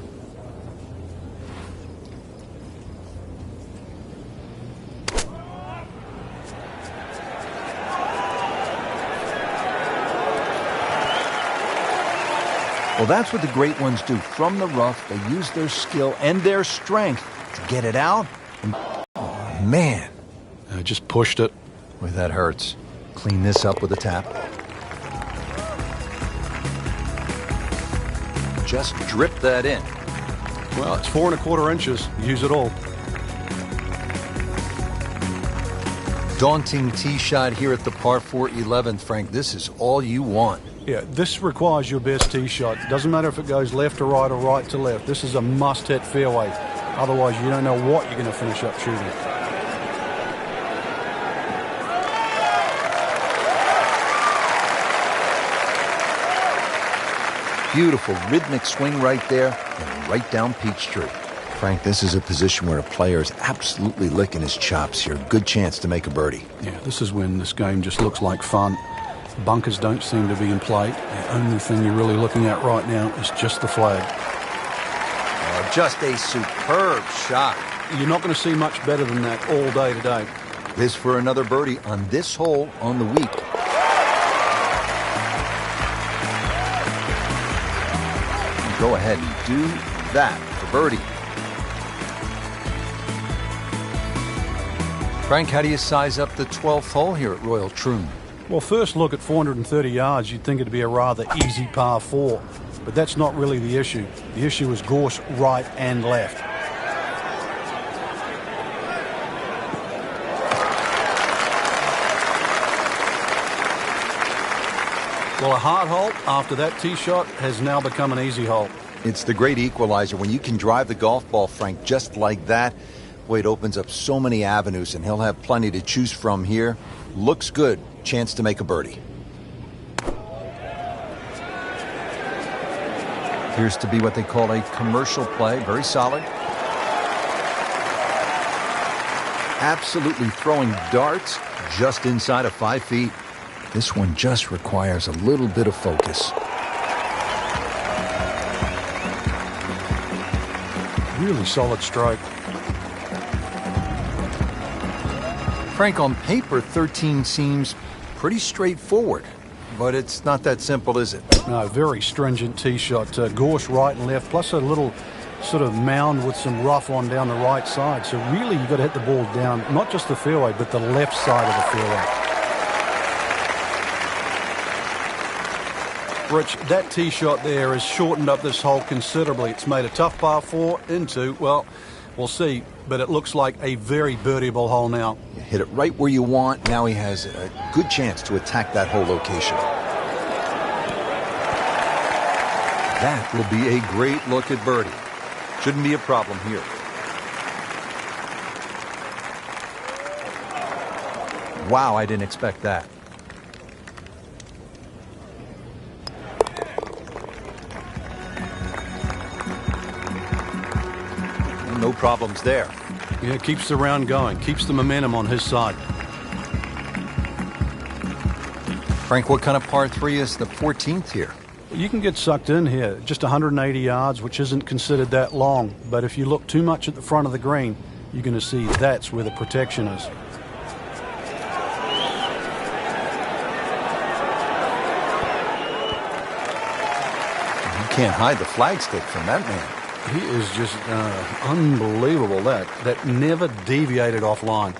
Well, that's what the great ones do. From the rough, they use their skill and their strength to get it out. And, oh, man. Just pushed it. Boy, that hurts. Clean this up with a tap. Just drip that in. Well, it's 4 1/4 inches. Use it all. Daunting tee shot here at the par 4 11th, Frank. This is all you want. Yeah, this requires your best tee shot. Doesn't matter if it goes left to right or right to left. This is a must-hit fairway. Otherwise, you don't know what you're going to finish up shooting. Beautiful rhythmic swing right there and right down Peachtree. Frank, this is a position where a player is absolutely licking his chops here. Good chance to make a birdie. Yeah, this is when this game just looks like fun. Bunkers don't seem to be in play. The only thing you're really looking at right now is just the flag. Oh, just a superb shot. You're not going to see much better than that all day today. This for another birdie on this hole on the week. Go ahead and do that for birdie. Frank, how do you size up the 12th hole here at Royal Troon? Well, first look at 430 yards, you'd think it'd be a rather easy par 4. But that's not really the issue. The issue is course right and left. Well, a hard hole after that tee shot has now become an easy hole. It's the great equalizer. When you can drive the golf ball, Frank, just like that, boy, it opens up so many avenues, and he'll have plenty to choose from here. Looks good. Chance to make a birdie. Appears to be what they call a commercial play. Very solid. Absolutely throwing darts just inside of 5 feet. This one just requires a little bit of focus. Really solid stroke. Frank, on paper, 13 seems pretty straightforward, but it's not that simple, is it? No, very stringent tee shot. Gorse right and left, plus a little sort of mound with some rough on down the right side. So really, you've got to hit the ball down, not just the fairway, but the left side of the fairway. Rich, that tee shot there has shortened up this hole considerably. It's made a tough par 4 into, well, we'll see, but it looks like a very birdieable hole now. You hit it right where you want. Now he has a good chance to attack that whole location. That will be a great look at birdie. Shouldn't be a problem here. Wow, I didn't expect that. No problems there. Yeah, keeps the round going, keeps the momentum on his side. Frank, what kind of par 3 is the 14th here? You can get sucked in here, just 180 yards, which isn't considered that long. But if you look too much at the front of the green, you're going to see that's where the protection is. You can't hide the flagstick from that man. He is just unbelievable. That never deviated offline.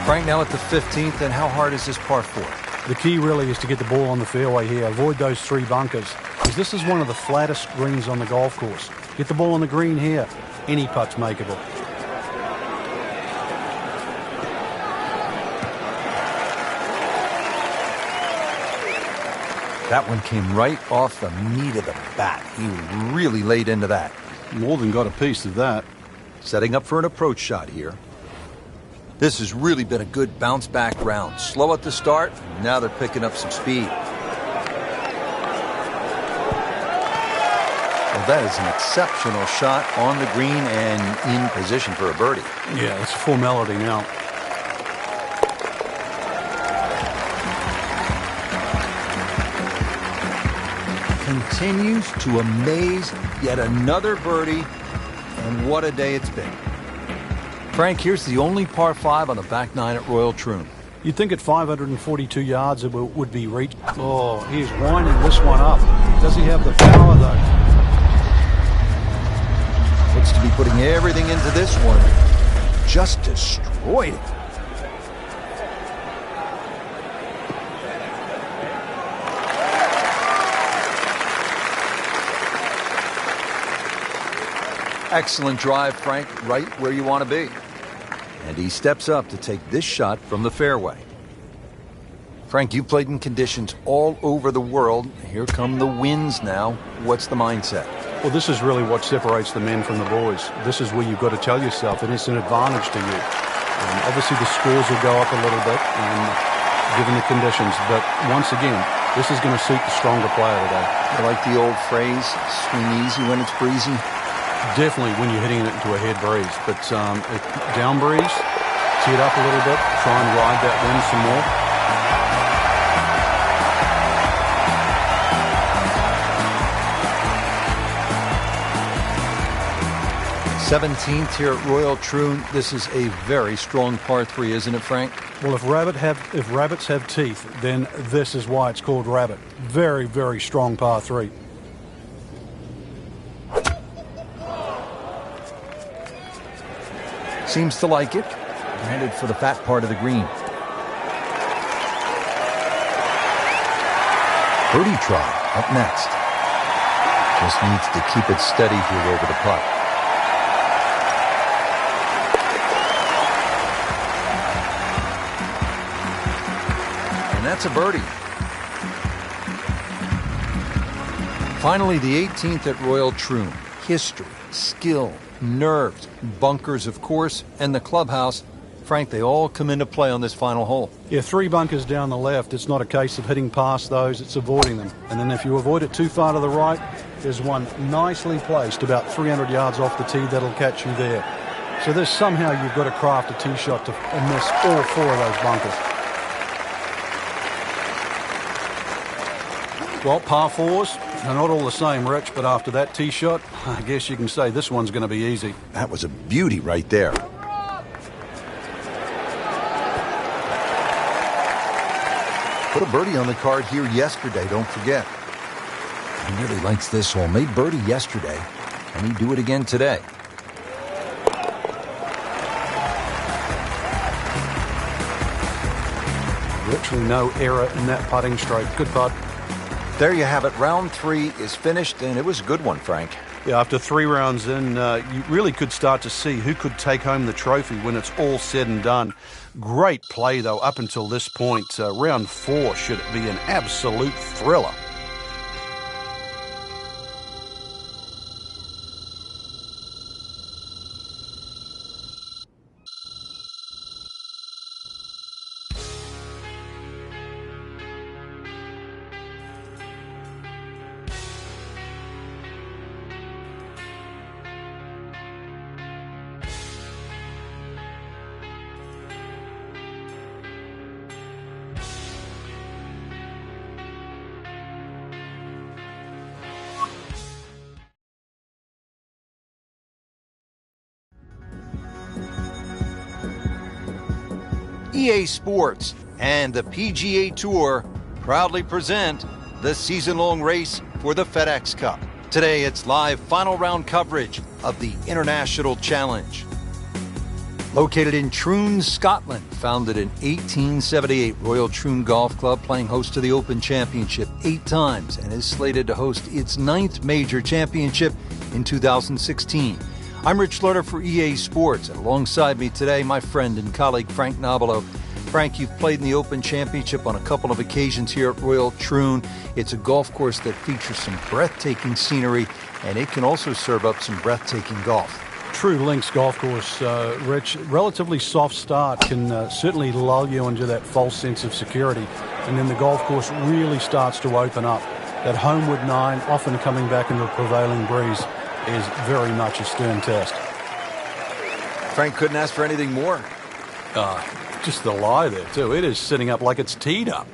Frank, now at the 15th, and how hard is this par 4? The key really is to get the ball on the fairway here. Avoid those 3 bunkers, because this is one of the flattest greens on the golf course. Get the ball on the green here. Any putt's makeable. That one came right off the meat of the bat. He really laid into that. More than got a piece of that. Setting up for an approach shot here. This has really been a good bounce back round. Slow at the start, now they're picking up some speed. Well, that is an exceptional shot on the green and in position for a birdie. Yeah, it's a formality now. Continues to amaze. Yet another birdie, and what a day it's been. Frank, here's the only par 5 on the back 9 at Royal Troon. You'd think at 542 yards it would be reached. Oh, he's winding this one up. Does he have the power, though? Looks to be putting everything into this one. Just destroyed it. Excellent drive, Frank, right where you want to be. And he steps up to take this shot from the fairway. Frank, you played in conditions all over the world. Here come the winds now. What's the mindset? Well, this is really what separates the men from the boys. This is where you've got to tell yourself, and it's an advantage to you. Obviously, the scores will go up a little bit, given the conditions. But once again, this is going to suit the stronger player today. I like the old phrase, swing easy when it's breezy. Definitely when you're hitting it into a head breeze. But down breeze, tee it up a little bit, try and ride that wind some more. 17th here at Royal Troon. This is a very strong par 3, isn't it, Frank? Well, if rabbits have teeth, then this is why it's called rabbit. Very, very strong par 3. Seems to like it. Headed for the fat part of the green. Birdie try up next. Just needs to keep it steady here over the putt. And that's a birdie. Finally, the 18th at Royal Troon. History, skill, nerves, bunkers, of course, and the clubhouse. Frank, they all come into play on this final hole. Yeah, 3 bunkers down the left. It's not a case of hitting past those, it's avoiding them. And then if you avoid it too far to the right, there's one nicely placed about 300 yards off the tee that'll catch you there. So there's somehow you've got to craft a tee shot to miss all 4 of those bunkers. Well, par 4s, they're not all the same, Rich, but after that tee shot, I guess you can say this one's going to be easy. That was a beauty right there. Put a birdie on the card here yesterday, don't forget. He really likes this hole. Made birdie yesterday, and he'd do it again today. Virtually no error in that putting stroke. Good putt. There you have it. Round 3 is finished, and it was a good one, Frank. Yeah, after 3 rounds in, you really could start to see who could take home the trophy when it's all said and done. Great play, though, up until this point. Round 4 should be an absolute thriller. EA Sports and the PGA Tour proudly present the season-long race for the FedEx Cup. Today, it's live final round coverage of the International Challenge. Located in Troon, Scotland, founded in 1878, Royal Troon Golf Club playing host to the Open Championship 8 times and is slated to host its 9th major championship in 2016. I'm Rich Lerner for EA Sports, and alongside me today, my friend and colleague Frank Nobilo. Frank, you've played in the Open Championship on a couple of occasions here at Royal Troon. It's a golf course that features some breathtaking scenery, and it can also serve up some breathtaking golf. True links golf course, Rich. Relatively soft start can certainly lull you into that false sense of security, and then the golf course really starts to open up. That homeward 9, often coming back into a prevailing breeze, is very much a stern test. Frank couldn't ask for anything more. Just the lie there, too. It is sitting up like it's teed up.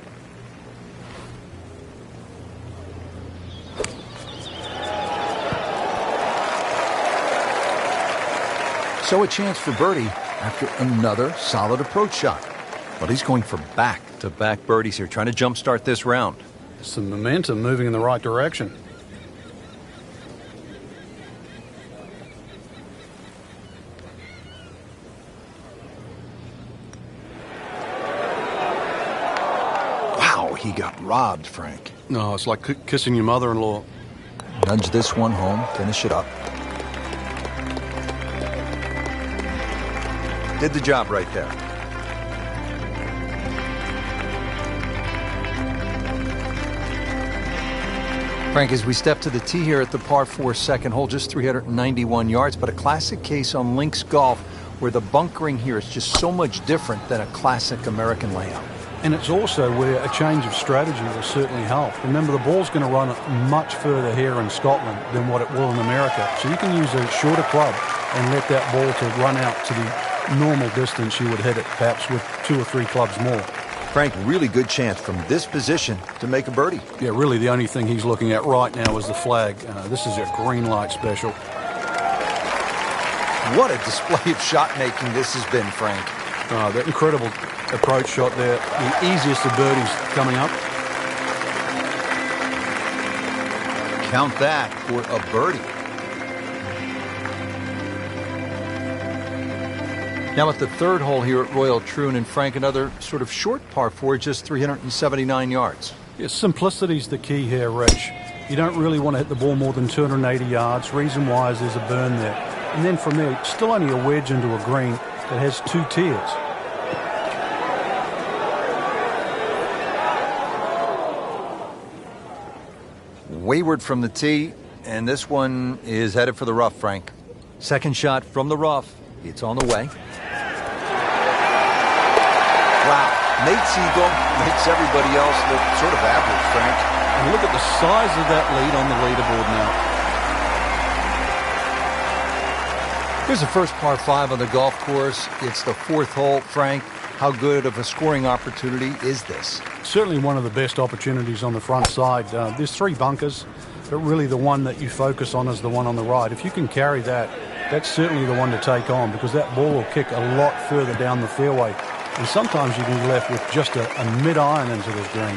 So a chance for birdie after another solid approach shot. But he's going for back-to-back birdies here, trying to jumpstart this round. Some momentum moving in the right direction. He got robbed, Frank. No, it's like kissing your mother-in-law. Nudge this one home, finish it up. Did the job right there. Frank, as we step to the tee here at the par 4 second hole, just 391 yards, but a classic case on links golf where the bunkering here is just so much different than a classic American layout. And it's also where a change of strategy will certainly help. Remember, the ball's going to run much further here in Scotland than what it will in America. So you can use a shorter club and let that ball to run out to the normal distance you would hit it, perhaps with 2 or 3 clubs more. Frank, really good chance from this position to make a birdie. Yeah, really the only thing he's looking at right now is the flag. This is a green light special. What a display of shot making this has been, Frank. That incredible approach shot there. The easiest of birdies coming up. Count that for a birdie. Now at the third hole here at Royal Troon, and Frank, another sort of short par 4, just 379 yards. Yeah, simplicity's the key here, Rich. You don't really want to hit the ball more than 280 yards. Reason why is there's a burn there. And then from there, still only a wedge into a green that has 2 tiers. Wayward from the tee, and this one is headed for the rough, Frank. Second shot from the rough. It's on the way. Wow, Nate Siegel makes everybody else look sort of average, Frank. And look at the size of that lead on the leaderboard now. Here's the first par 5 on the golf course. It's the 4th hole. Frank, how good of a scoring opportunity is this? Certainly one of the best opportunities on the front side. There's 3 bunkers, but really the one that you focus on is the one on the right. If you can carry that, that's certainly the one to take on, because that ball will kick a lot further down the fairway. And sometimes you can be left with just a mid-iron into this green.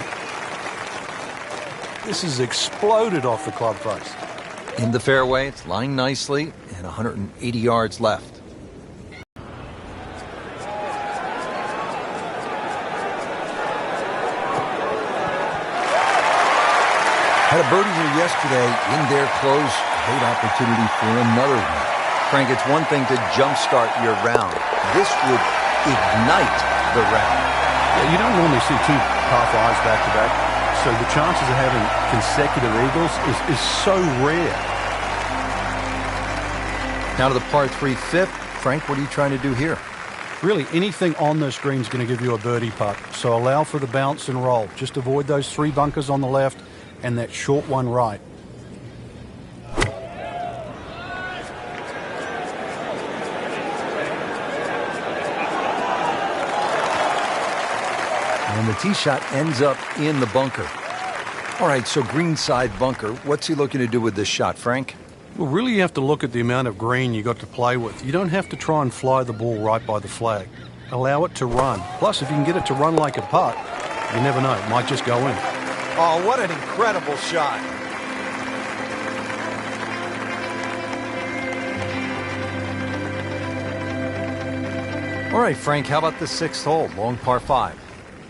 This has exploded off the club face. In the fairway, it's lying nicely, and 180 yards left. Had a birdie here yesterday in their close. Great opportunity for another one. Frank, it's one thing to jumpstart your round. This would ignite the round. Yeah, you don't normally see 2 par 5s back-to-back, so the chances of having consecutive eagles is so rare. Now to the par 3 fifth. Frank, what are you trying to do here? Really, anything on this green is going to give you a birdie putt, so allow for the bounce and roll. Just avoid those 3 bunkers on the left and that short one right. And the tee shot ends up in the bunker. All right, so greenside bunker. What's he looking to do with this shot, Frank? Well, really you have to look at the amount of green you got to play with. You don't have to try and fly the ball right by the flag. Allow it to run. Plus, if you can get it to run like a putt, you never know. It might just go in. Oh, what an incredible shot. All right, Frank, how about the 6th hole, long par 5?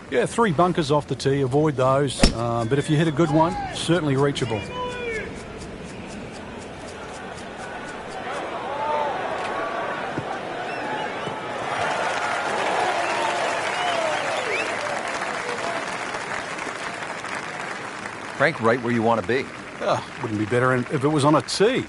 Yeah, 3 bunkers off the tee. Avoid those. But if you hit a good one, certainly reachable. Frank, right where you want to be. Wouldn't be better if it was on a tee.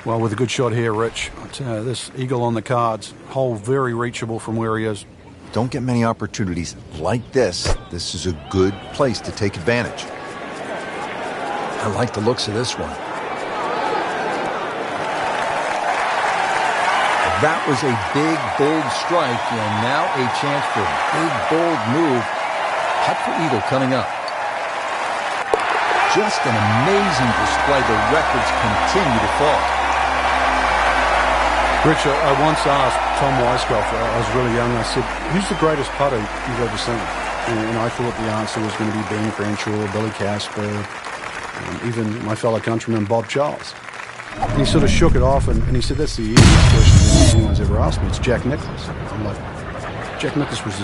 Well, with a good shot here, Rich. I tell you, this eagle on the cards, hole very reachable from where he is. Don't get many opportunities like this. This is a good place to take advantage. I like the looks of this one. That was a big, bold strike, and now a chance for a big, bold move. Putt for eagle coming up. Just an amazing display. The records continue to fall. Rich, I once asked Tom Weiskopf, I was really young, I said, who's the greatest putter you've ever seen? And I thought the answer was going to be Ben Crenshaw, Billy Casper, even my fellow countryman Bob Charles. And he sort of shook it off and he said, that's the easiest question anyone's ever asked me. It's Jack Nicklaus. I'm like, Jack Nicklaus was a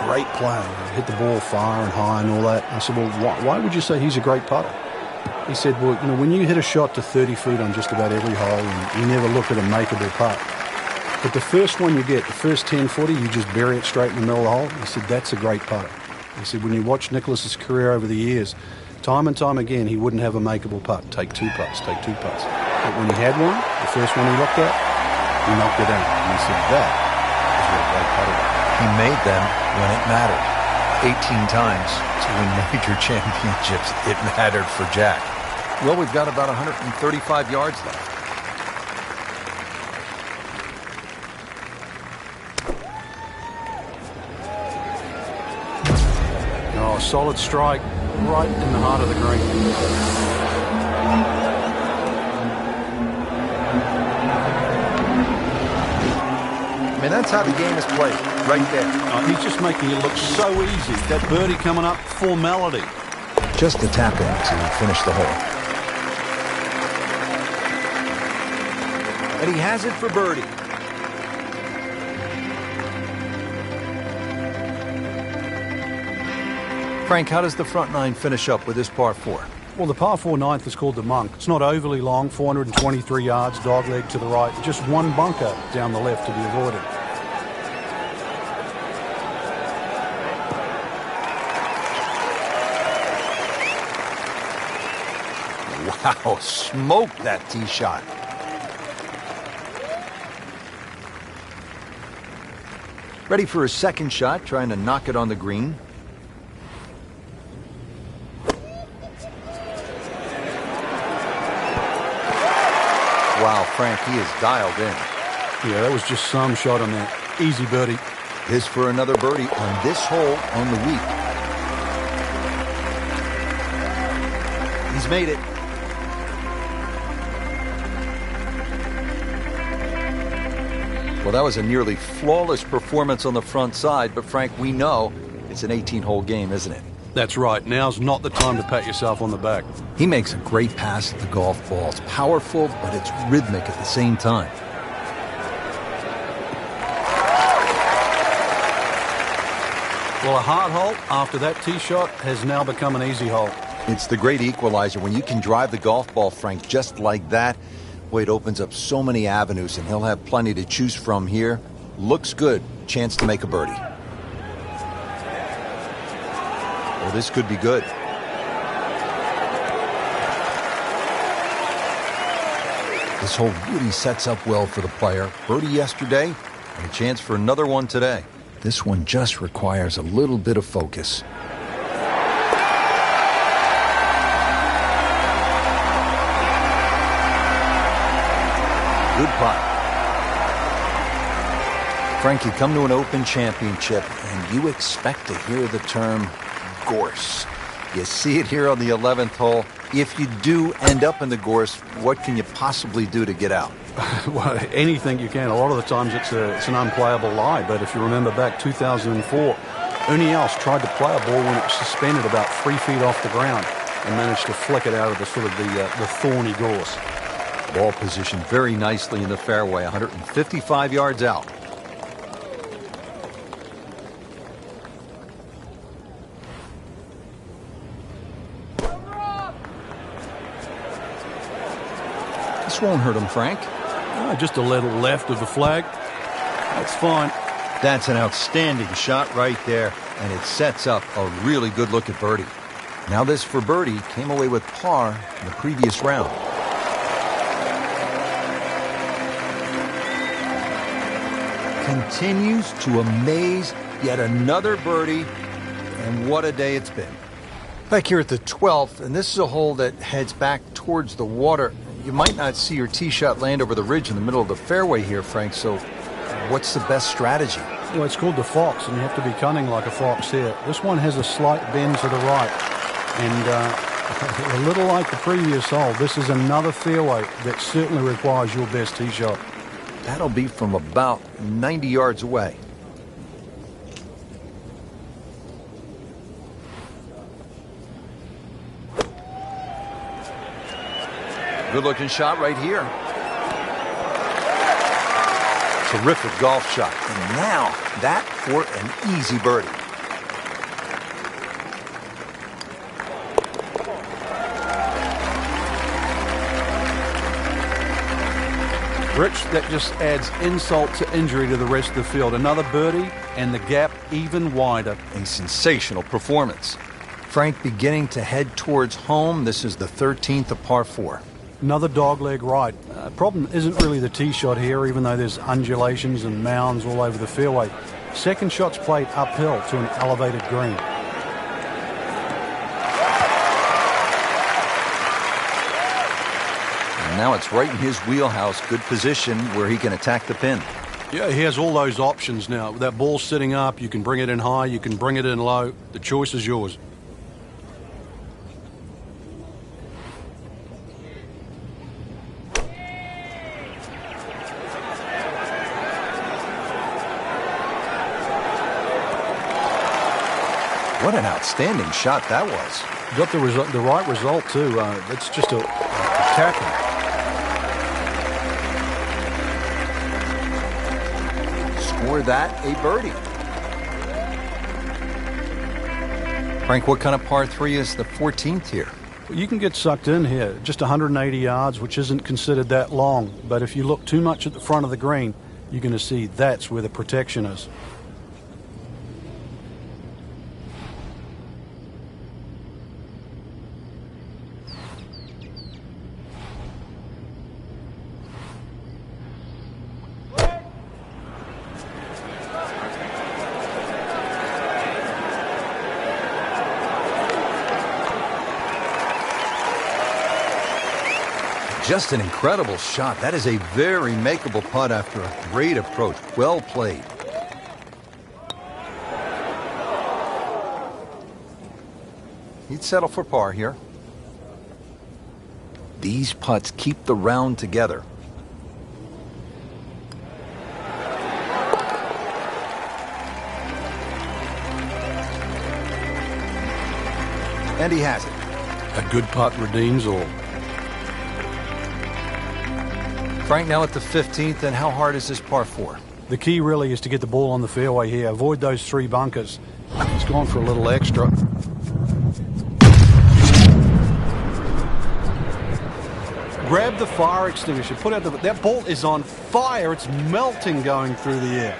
great player. He hit the ball far and high and all that. I said, well, why would you say he's a great putter? He said, well, you know, when you hit a shot to 30 feet on just about every hole, and you never look at a makeable putt. But the first one you get, the first 10-footer, you just bury it straight in the middle of the hole. He said, that's a great putter. He said, when you watch Nicklaus's career over the years, Time and time again, he wouldn't have a makeable putt. Take two putts, take two putts. But when he had one, the first one he looked at, he knocked it in. And he said, that is what a great putter is. He made them when it mattered. 18 times to win major championships, it mattered for Jack. Well, we've got about 135 yards left. Oh, solid strike right in the heart of the green. I mean, that's how the game is played, right there. Oh, he's just making it look so easy. That birdie coming up, formality. Just a tap in to finish the hole. And he has it for birdie. Frank, how does the front nine finish up with this par 4? Well, the par 4 ninth is called the Monk. It's not overly long, 423 yards, dogleg to the right. Just one bunker down the left to be avoided. Wow, smoked that tee shot. Ready for his second shot, trying to knock it on the green. Wow, Frank, he is dialed in. Yeah, that was just some shot on that. Easy birdie. His for another birdie on this hole on the week. He's made it. Well, that was a nearly flawless performance on the front side, but Frank, we know it's an 18-hole game, isn't it? That's right. Now's not the time to pat yourself on the back. He makes a great pass at the golf ball. It's powerful, but it's rhythmic at the same time. Well, a hard hole after that tee shot has now become an easy hole. It's the great equalizer. When you can drive the golf ball, Frank, just like that, boy, it opens up so many avenues, and he'll have plenty to choose from here. Looks good. Chance to make a birdie. Well, this could be good. This hole really sets up well for the player. Birdie yesterday, and a chance for another one today. This one just requires a little bit of focus. Good putt. Frank, you come to an Open Championship, and you expect to hear the term gorse. You see it here on the 11th hole. If you do end up in the gorse, what can you possibly do to get out? Well, anything you can. A lot of the times it's an unplayable lie, but if you remember back 2004, Ernie Els tried to play a ball when it was suspended about 3 feet off the ground and managed to flick it out of the sort of the thorny gorse. Ball positioned very nicely in the fairway, 155 yards out. This won't hurt him, Frank. Just a little left of the flag. That's fine. That's an outstanding shot right there, and it sets up a really good look at birdie. Now this for birdie came away with par in the previous round. Continues to amaze, yet another birdie, and what a day it's been. Back here at the 12th, and this is a hole that heads back towards the water. You might not see your tee shot land over the ridge in the middle of the fairway here, Frank, so what's the best strategy? Well, it's called the fox, and you have to be cunning like a fox here. This one has a slight bend to the right, and a little like the previous hole, this is another fairway that certainly requires your best tee shot. That'll be from about 90 yards away. Good-looking shot right here. Terrific golf shot. And now, that for an easy birdie. Rich, that just adds insult to injury to the rest of the field. Another birdie, and the gap even wider. A sensational performance. Frank beginning to head towards home. This is the 13th of par 4. Another dogleg right. Problem isn't really the tee shot here, even though there's undulations and mounds all over the fairway. Second shot's played uphill to an elevated green. And now it's right in his wheelhouse. Good position where he can attack the pin. Yeah, he has all those options now. With that ball sitting up, you can bring it in high, you can bring it in low. The choice is yours. What an outstanding shot that was. Got the right result, too. It's just a tackle. Score that a birdie. Frank, what kind of par 3 is the 14th here? You can get sucked in here. Just 180 yards, which isn't considered that long. But if you look too much at the front of the green, you're going to see that's where the protection is. Just an incredible shot. That is a very makeable putt after a great approach. Well played. He'd settle for par here. These putts keep the round together. And he has it. A good putt redeems all. Frank, now at the 15th, and how hard is this par 4? The key really is to get the ball on the fairway here. Avoid those 3 bunkers. He's gone for a little extra. Grab the fire extinguisher. Put out that ball is on fire. It's melting going through the air.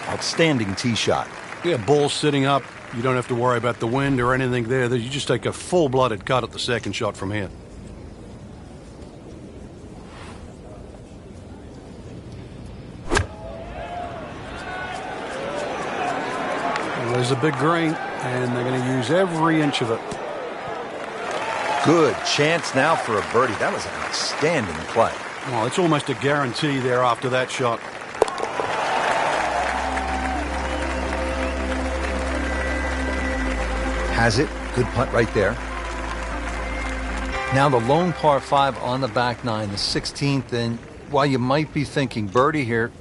Outstanding tee shot. Yeah, ball sitting up. You don't have to worry about the wind or anything there. You just take a full-blooded cut at the second shot from here. Well, there's a big green, and they're going to use every inch of it. Good chance now for a birdie. That was an outstanding play. Well, it's almost a guarantee there after that shot. Has it. Good putt right there. Now the lone par 5 on the back 9, the 16th, and while you might be thinking birdie here,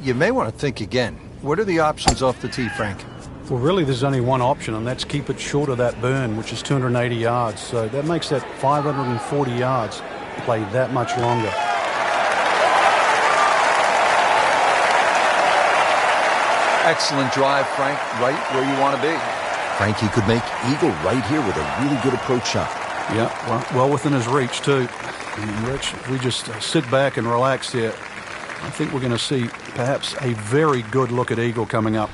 you may want to think again. What are the options off the tee, Frank? Well, really, there's only one option, and that's keep it short of that burn, which is 280 yards. So that makes that 540 yards play that much longer. Excellent drive, Frank, right where you want to be. Frankie could make eagle right here with a really good approach shot. Yeah, well within his reach, too. And Rich, if we just sit back and relax here, I think we're going to see perhaps a very good look at eagle coming up.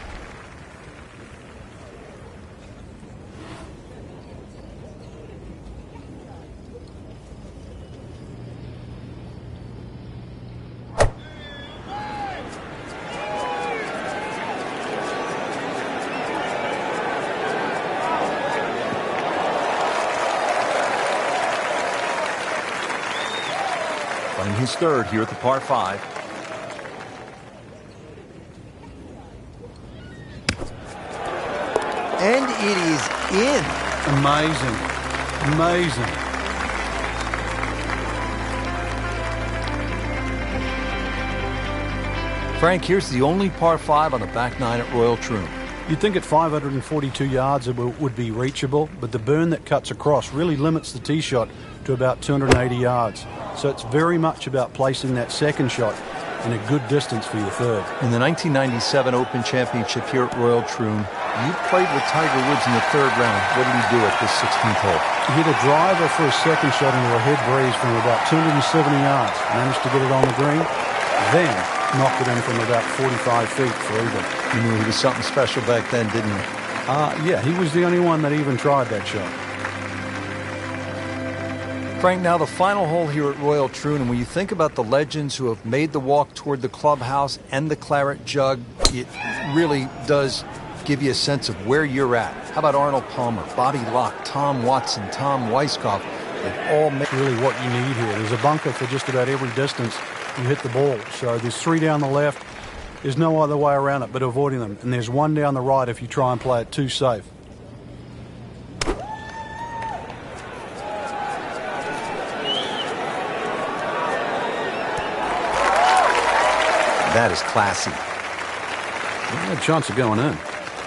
Playing his third here at the par 5. And it is in. Amazing. Amazing. Frank, here's the only par 5 on the back 9 at Royal Troon. You'd think at 542 yards it would be reachable, but the burn that cuts across really limits the tee shot to about 280 yards. So it's very much about placing that second shot in a good distance for your third. In the 1997 Open Championship here at Royal Troon, you played with Tiger Woods in the third round. What did he do at this 16th hole? He hit a driver for a second shot into a head breeze from about 270 yards. Managed to get it on the green. then knocked it in from about 45 feet for eagle. You knew he was something special back then, didn't you? Yeah, he was the only one that even tried that shot. Frank, now the final hole here at Royal Troon, and when you think about the legends who have made the walk toward the clubhouse and the claret jug, it really does give you a sense of where you're at. How about Arnold Palmer, Bobby Locke, Tom Watson, Tom Weiskopf? They've all made Really what you need here. There's a bunker for just about every distance you hit the ball. So there's 3 down the left. There's no other way around it but avoiding them. And there's 1 down the right if you try and play it too safe. That is classy. No chance of going in.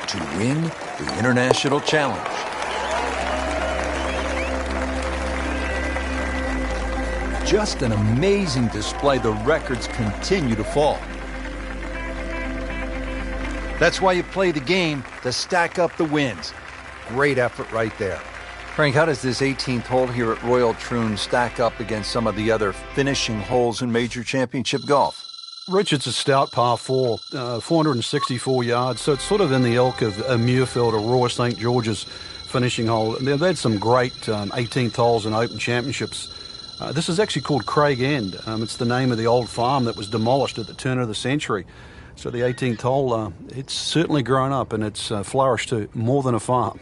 To win the International Challenge. just an amazing display. The records continue to fall. That's why you play the game, to stack up the wins. Great effort right there. Frank, how does this 18th hole here at Royal Troon stack up against some of the other finishing holes in major championship golf? Rich, it's a stout par 4, 464 yards, so it's sort of in the ilk of a Muirfield or Royal St. George's finishing hole. They've had some great 18th holes in Open Championships. This is actually called Craig End. It's the name of the old farm that was demolished at the turn of the century. So the 18th hole, it's certainly grown up and it's flourished to more than a farm.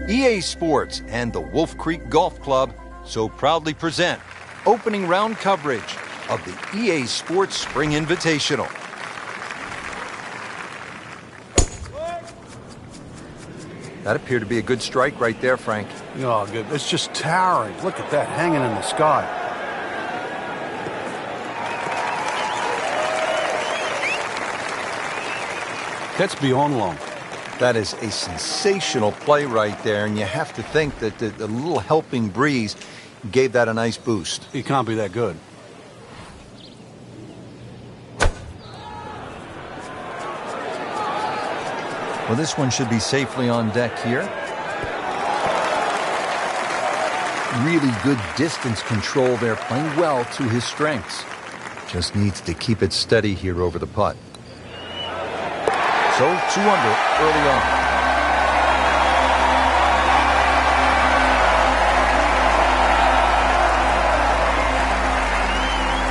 EA Sports and the Wolf Creek Golf Club so proudly present opening round coverage of the EA Sports Spring Invitational. That appeared to be a good strike right there, Frank. Oh, good. It's just towering. Look at that, hanging in the sky. That's beyond long. That is a sensational play right there, and you have to think that the little helping breeze gave that a nice boost. It can't be that good. Well, this one should be safely on deck here. Really good distance control there, playing well to his strengths. Just needs to keep it steady here over the putt. So 2 under early on.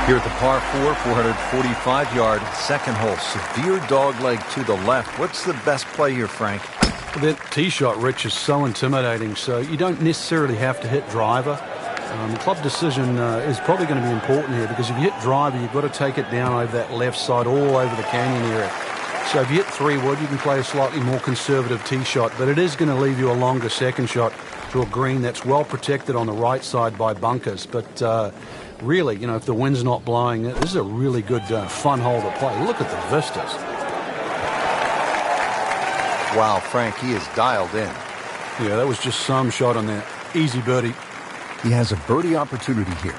Here at the par 4, 445-yard second hole. Severe dogleg to the left. What's the best play here, Frank? That tee shot, Rich, is so intimidating, so you don't necessarily have to hit driver. Club decision is probably going to be important here, because if you hit driver, you've got to take it down over that left side, all over the canyon area. So if you hit 3-wood, you can play a slightly more conservative tee shot, but it is going to leave you a longer second shot to a green that's well protected on the right side by bunkers. But really, you know, if the wind's not blowing, this is a really good, fun hole to play. Look at the vistas. Wow, Frank, he is dialed in. Yeah, that was just some shot on that. Easy birdie. He has a birdie opportunity here.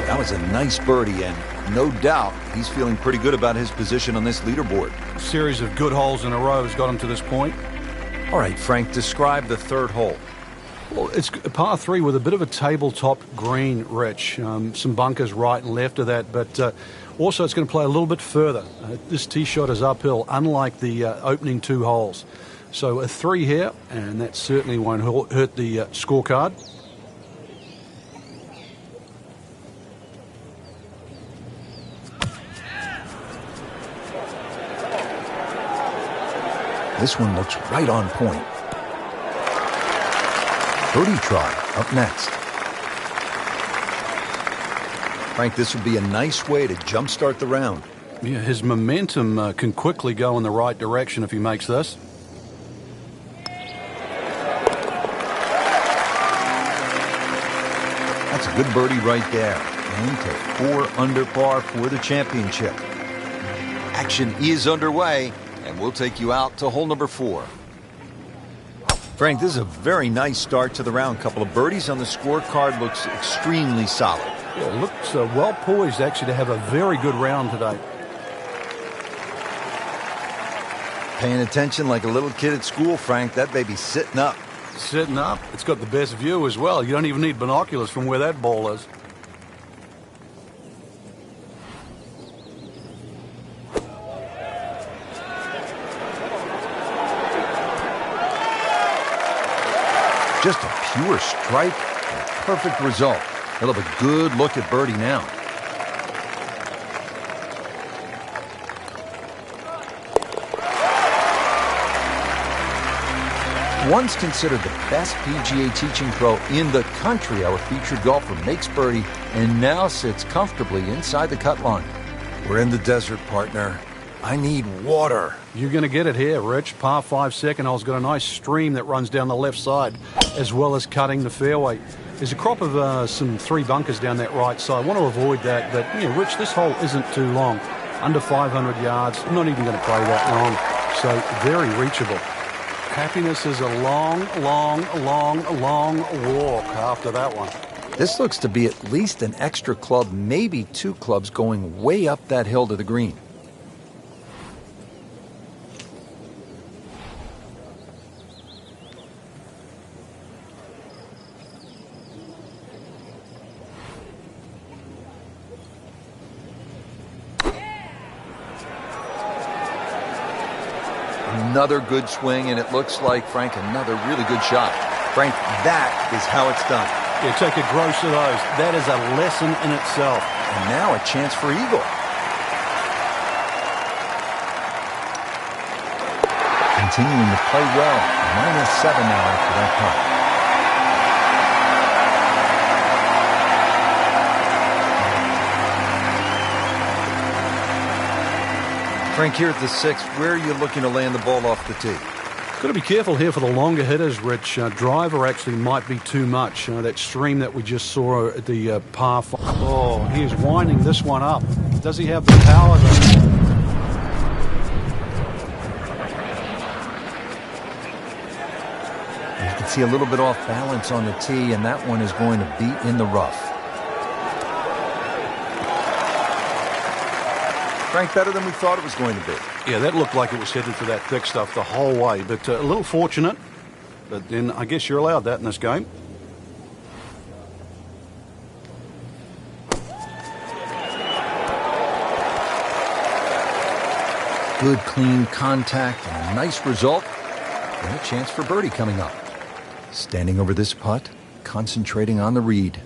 That was a nice birdie, and no doubt he's feeling pretty good about his position on this leaderboard. A series of good holes in a row has got him to this point. All right, Frank, describe the third hole. Well, it's a par 3 with a bit of a tabletop green, Rich. Some bunkers right and left of that, but also it's going to play a little bit further. This tee shot is uphill, unlike the opening 2 holes. So a 3 here, and that certainly won't hurt the scorecard. This one looks right on point. Birdie try up next. Frank, this would be a nice way to jumpstart the round. Yeah, his momentum can quickly go in the right direction if he makes this. That's a good birdie right there. And to 4 under par for the championship. Action is underway, and we'll take you out to hole number 4. Frank, this is a very nice start to the round. Couple of birdies on the scorecard, looks extremely solid. Yeah, looks well poised actually to have a very good round today. Paying attention like a little kid at school, Frank. That baby's sitting up. Sitting up. It's got the best view as well. You don't even need binoculars from where that ball is. Just a pure strike, a perfect result. He'll have a good look at birdie now. Once considered the best PGA teaching pro in the country, our featured golfer makes birdie and now sits comfortably inside the cut line. We're in the desert, partner. I need water. You're going to get it here, Rich. Par 5 second hole's got a nice stream that runs down the left side, as well as cutting the fairway. There's a crop of some 3 bunkers down that right side. I want to avoid that, but, Rich, this hole isn't too long. Under 500 yards. I'm not even going to play that long, so very reachable. Happiness is a long walk after that one. This looks to be at least an extra club, maybe 2 clubs going way up that hill to the green. Another good swing, and it looks like, Frank, another really good shot. Frank, that is how it's done. Yeah, take a gross of those. That is a lesson in itself. And now a chance for eagle. Continuing to play well. -7 now after that putt. Frank, here at the 6th, where are you looking to land the ball off the tee? Got to be careful here for the longer hitters, Rich. Driver actually might be too much. That stream that we just saw at the par 5. Oh, he is winding this one up. Does he have the power, though? You can see a little bit off balance on the tee, and that one is going to be in the rough. Frank, better than we thought it was going to be. Yeah, that looked like it was headed for that thick stuff the whole way, but a little fortunate. But then I guess you're allowed that in this game. Good, clean contact and a nice result. And a chance for birdie coming up. Standing over this putt, concentrating on the read.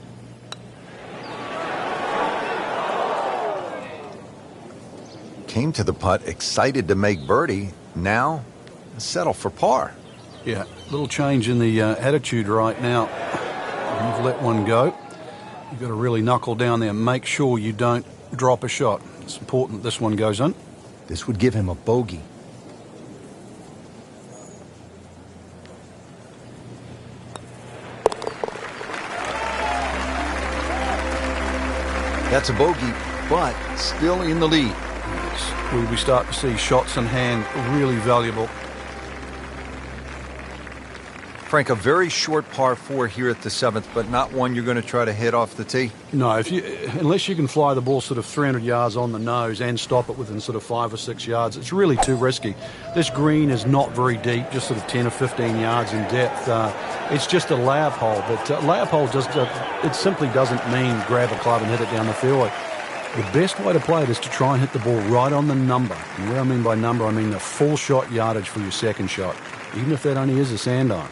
Came to the putt excited to make birdie. Now, settle for par. Yeah, little change in the attitude right now. You've let one go. You've got to really knuckle down there and make sure you don't drop a shot. It's important that this one goes in. This would give him a bogey. That's a bogey, but still in the lead. We start to see shots in hand really valuable. Frank, a very short par 4 here at the 7th, but not one you're going to try to hit off the tee? No, unless you can fly the ball sort of 300 yards on the nose and stop it within sort of 5 or 6 yards, it's really too risky. This green is not very deep, just sort of 10 or 15 yards in depth. It's just a layup hole, but layup hole just it simply doesn't mean grab a club and hit it down the fairway. The best way to play it is to try and hit the ball right on the number. And what I mean by number, I mean the full shot yardage for your second shot, even if that only is a sand iron.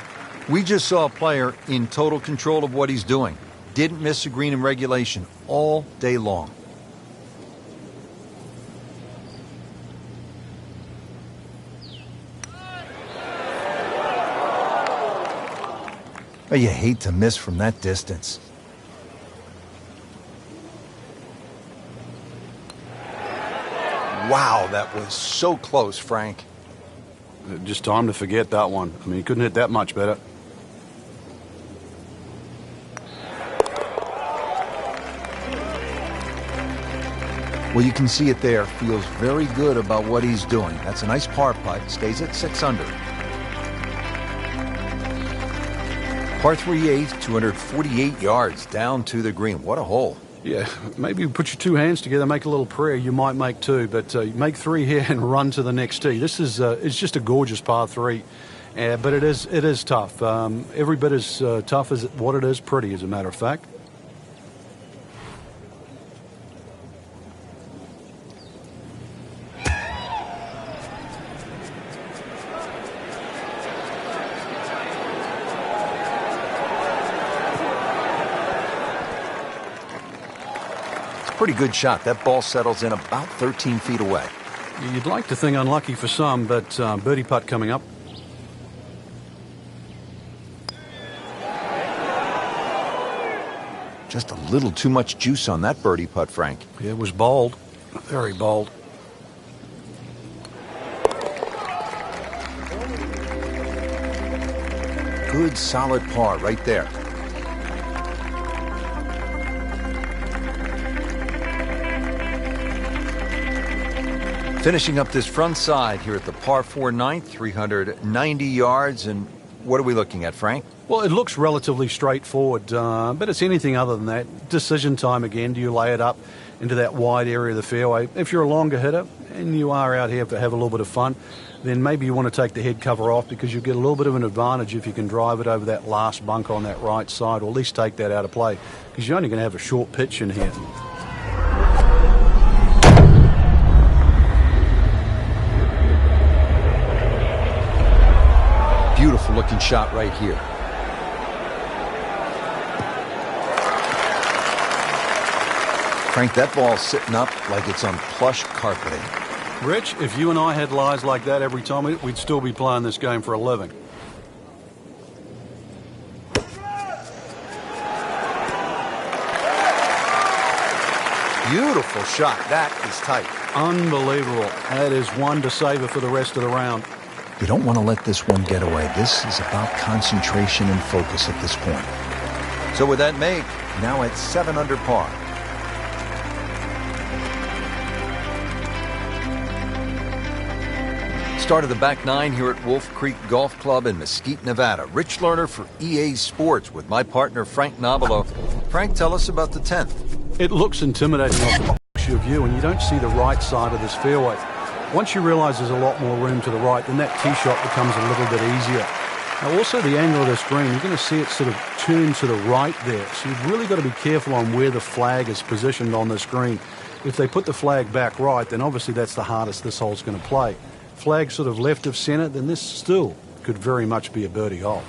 We just saw a player in total control of what he's doing. Didn't miss a green in regulation all day long. Oh, you hate to miss from that distance. Wow, that was so close, Frank. Just time to forget that one. I mean, he couldn't hit that much better. Well, you can see it there. Feels very good about what he's doing. That's a nice par putt. Stays at 6 under. Par 3/8, 248 yards down to the green. What a hole. Yeah, maybe you put your two hands together, make a little prayer. You might make two, but make three here and run to the next tee. This is it's just a gorgeous par 3, but it is tough. Every bit as tough as what it is pretty, as a matter of fact. Pretty good shot. That ball settles in about 13 feet away. You'd like to think unlucky for some, but birdie putt coming up. Just a little too much juice on that birdie putt, Frank. Yeah, it was bold. Very bold. Good, solid par right there. Finishing up this front side here at the par 4 ninth, 390 yards. And what are we looking at, Frank? Well, it looks relatively straightforward, but it's anything other than that. Decision time again. Do you lay it up into that wide area of the fairway? If you're a longer hitter and you are out here to have a little bit of fun, then maybe you want to take the head cover off, because you get a little bit of an advantage if you can drive it over that last bunker on that right side, or at least take that out of play, because you're only going to have a short pitch in here. Beautiful looking shot right here. Frank, that ball's sitting up like it's on plush carpeting. Rich, if you and I had lies like that every time, we'd still be playing this game for a living. Beautiful shot. That is tight. Unbelievable. That is one to savor for the rest of the round. You don't want to let this one get away. This is about concentration and focus at this point. So with that make, now at 7 under par. Start of the back 9 here at Wolf Creek Golf Club in Mesquite, Nevada. Rich Lerner for EA Sports with my partner Frank Nobilo. Frank, tell us about the 10th. It looks intimidating off the view, and you don't see the right side of this fairway. Once you realize there's a lot more room to the right, then that tee shot becomes a little bit easier. Now, also the angle of this green, you're going to see it sort of turn to the right there. So you've really got to be careful on where the flag is positioned on this green. If they put the flag back right, then obviously that's the hardest this hole's going to play. Flag sort of left of center, then this still could very much be a birdie hole.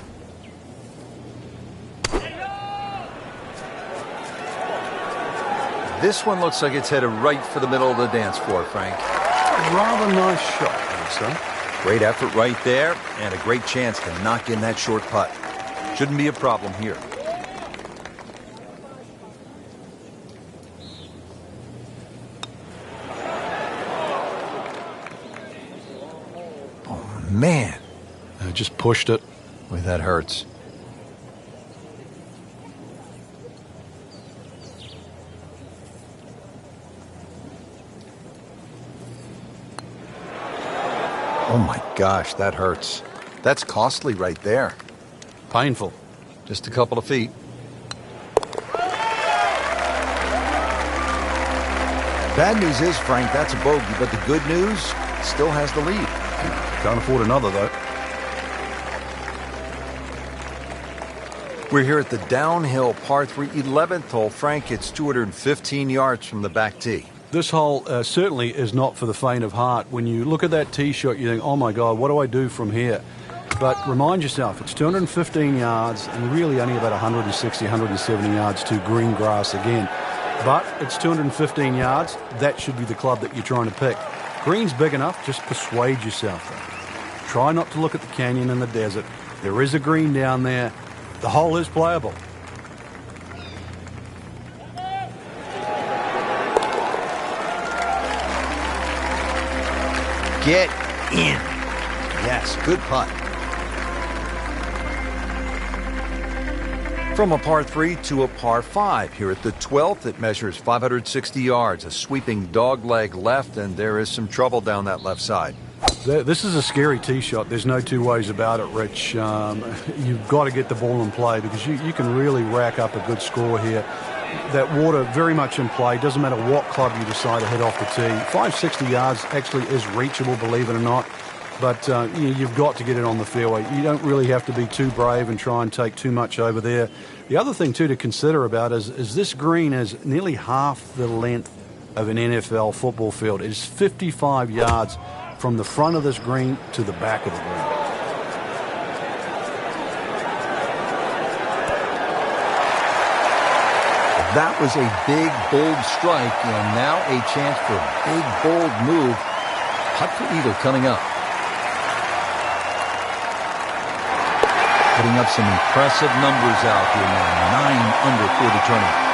This one looks like it's headed right for the middle of the dance floor, Frank. Rather nice shot, I would say. Great effort right there, and a great chance to knock in that short putt. Shouldn't be a problem here. Oh, man. Just pushed it. Boy, that hurts. Oh my gosh, that hurts. That's costly right there. Painful. Just a couple of feet. Bad news is, Frank, that's a bogey, but the good news, still has the lead. Can't afford another, though. We're here at the downhill par 3 11th hole. Frank, it's 215 yards from the back tee. This hole certainly is not for the faint of heart. When you look at that tee shot, you think, oh my God, what do I do from here? But remind yourself, it's 215 yards and really only about 160, 170 yards to green grass again. But it's 215 yards. That should be the club that you're trying to pick. Green's big enough, just persuade yourself. Try not to look at the canyon and the desert. There is a green down there. The hole is playable. Get in. Yes, good putt. From a par 3 to a par 5 here at the 12th. It measures 560 yards, a sweeping dogleg left, and there is some trouble down that left side. This is a scary tee shot. There's no two ways about it, Rich. You've got to get the ball in play because you can really rack up a good score here. That water very much in play. Doesn't matter what club you decide to hit off the tee. 560 yards actually is reachable, believe it or not. But you've got to get it on the fairway. You don't really have to be too brave and try and take too much over there. The other thing, too, to consider about is this green is nearly half the length of an NFL football field. It is 55 yards from the front of this green to the back of the green. That was a big, bold strike, and now a chance for a big, bold move. Putt for eagle coming up. Putting up some impressive numbers out here now. 9 under for the tournament.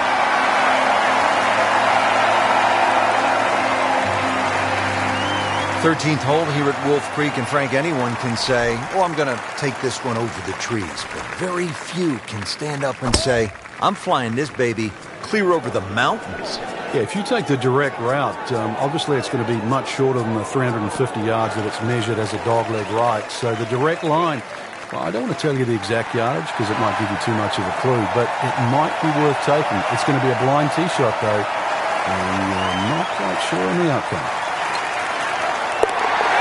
Thirteenth hole here at Wolf Creek, and Frank, anyone can say, oh, I'm going to take this one over the trees. But very few can stand up and say, I'm flying this baby clear over the mountains. Yeah, if you take the direct route, obviously it's going to be much shorter than the 350 yards that it's measured as a dogleg right. So the direct line, well, I don't want to tell you the exact yardage because it might give you too much of a clue, but it might be worth taking. It's going to be a blind tee shot, though, and you're not quite sure on the outcome.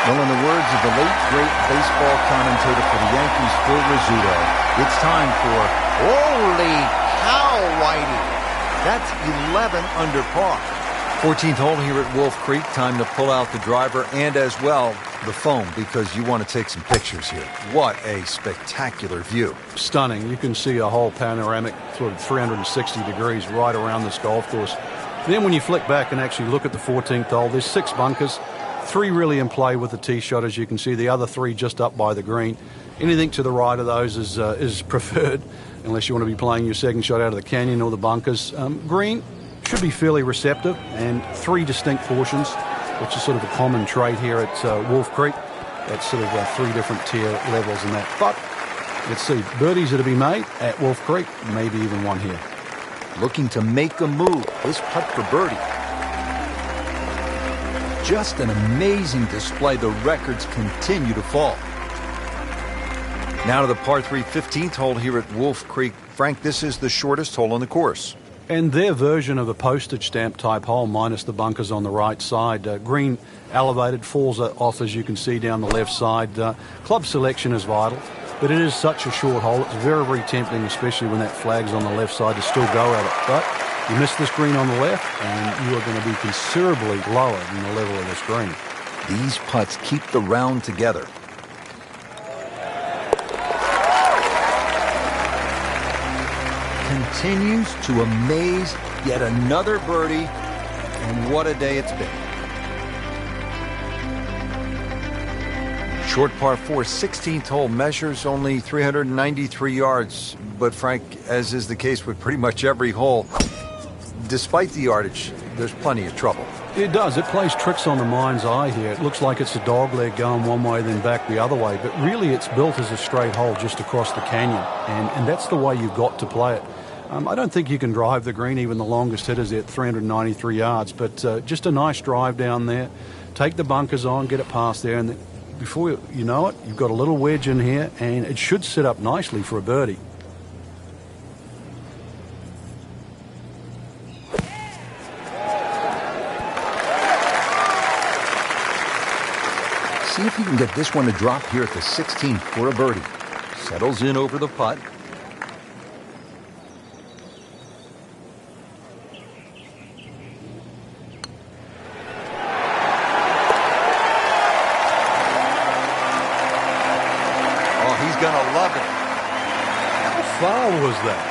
Well, in the words of the late, great baseball commentator for the Yankees, Phil Rizzuto, it's time for Holy Cow, Whitey. That's 11 under par. 14th hole here at Wolf Creek. Time to pull out the driver and as well the phone because you want to take some pictures here. What a spectacular view. Stunning. You can see a whole panoramic sort of 360 degrees right around this golf course. Then when you flick back and actually look at the 14th hole, there's 6 bunkers. 3 really in play with the tee shot, as you can see. The other 3 just up by the green. Anything to the right of those is preferred, unless you want to be playing your second shot out of the canyon or the bunkers. Green should be fairly receptive, and 3 distinct portions, which is sort of a common trait here at Wolf Creek. That's sort of 3 different tier levels in that. But let's see, birdies are to be made at Wolf Creek, maybe even one here. Looking to make a move. This putt for birdie. Just an amazing display. The records continue to fall. Now to the par 3 15th hole here at Wolf Creek. Frank, this is the shortest hole on the course. And their version of a postage stamp type hole, minus the bunkers on the right side. Green elevated, falls off as you can see down the left side. Club selection is vital, but it is such a short hole. It's very, very tempting, especially when that flag's on the left side, to still go at it. But you miss this green on the left, and you are going to be considerably lower than the level of this green. These putts keep the round together. Continues to amaze. Yet another birdie, and what a day it's been. Short par 4 16th hole measures only 393 yards. But Frank, as is the case with pretty much every hole, despite the yardage, there's plenty of trouble. It does. It plays tricks on the mind's eye here. It looks like it's a dog leg going one way, then back the other way. But really, it's built as a straight hole just across the canyon. And that's the way you've got to play it. I don't think you can drive the green, even the longest hitters at 393 yards. But just a nice drive down there. Take the bunkers on, get it past there. And before you know it, you've got a little wedge in here. And it should set up nicely for a birdie. See if you can get this one to drop here at the 16th for a birdie. Settles in over the putt. love it. How far was that?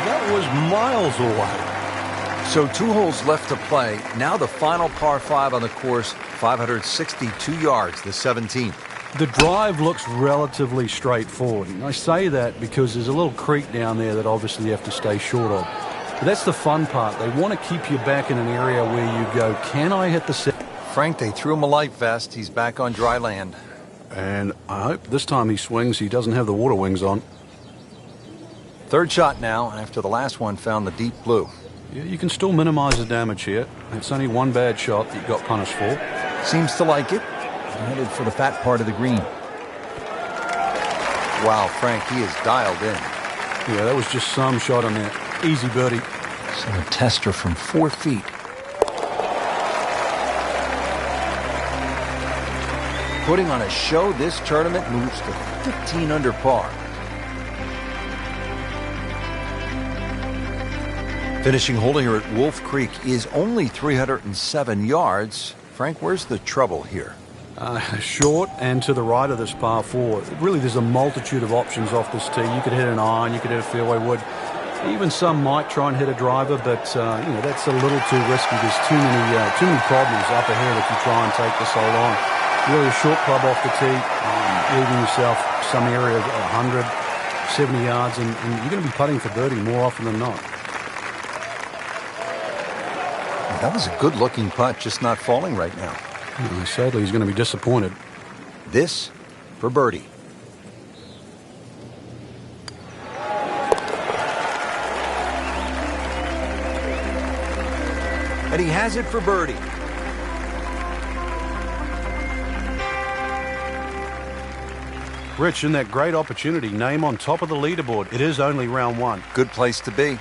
That was miles away. So 2 holes left to play. Now the final par 5 on the course, 562 yards, the 17th. The drive looks relatively straightforward. And I say that because there's a little creek down there that obviously you have to stay short of. But that's the fun part. They want to keep you back in an area where you go, can I hit the set? Frank, they threw him a life vest. He's back on dry land. And I hope this time he swings, he doesn't have the water wings on. 3rd shot now, after the last one found the deep blue. Yeah, you can still minimize the damage here. It's only one bad shot that you got punished for. Seems to like it. Headed for the fat part of the green. Wow, Frank, he is dialed in. Yeah, that was just some shot on there. Easy birdie. So a tester from 4 feet. Putting on a show, this tournament moves to 15 under par. Finishing hole here at Wolf Creek is only 307 yards. Frank, where's the trouble here? Short and to the right of this par 4. Really, there's a multitude of options off this tee. You could hit an iron, you could hit a fairway wood. Even some might try and hit a driver, but that's a little too risky. There's too many problems up ahead if you try and take this hole on. Really, a short club off the tee, leaving yourself some area of 100, 70 yards, and you're going to be putting for birdie more often than not. That was a good-looking putt, just not falling right now. Sadly, he's going to be disappointed. This for birdie. And he has it for birdie. Rich, in that great opportunity, name on top of the leaderboard. It is only round 1. Good place to be.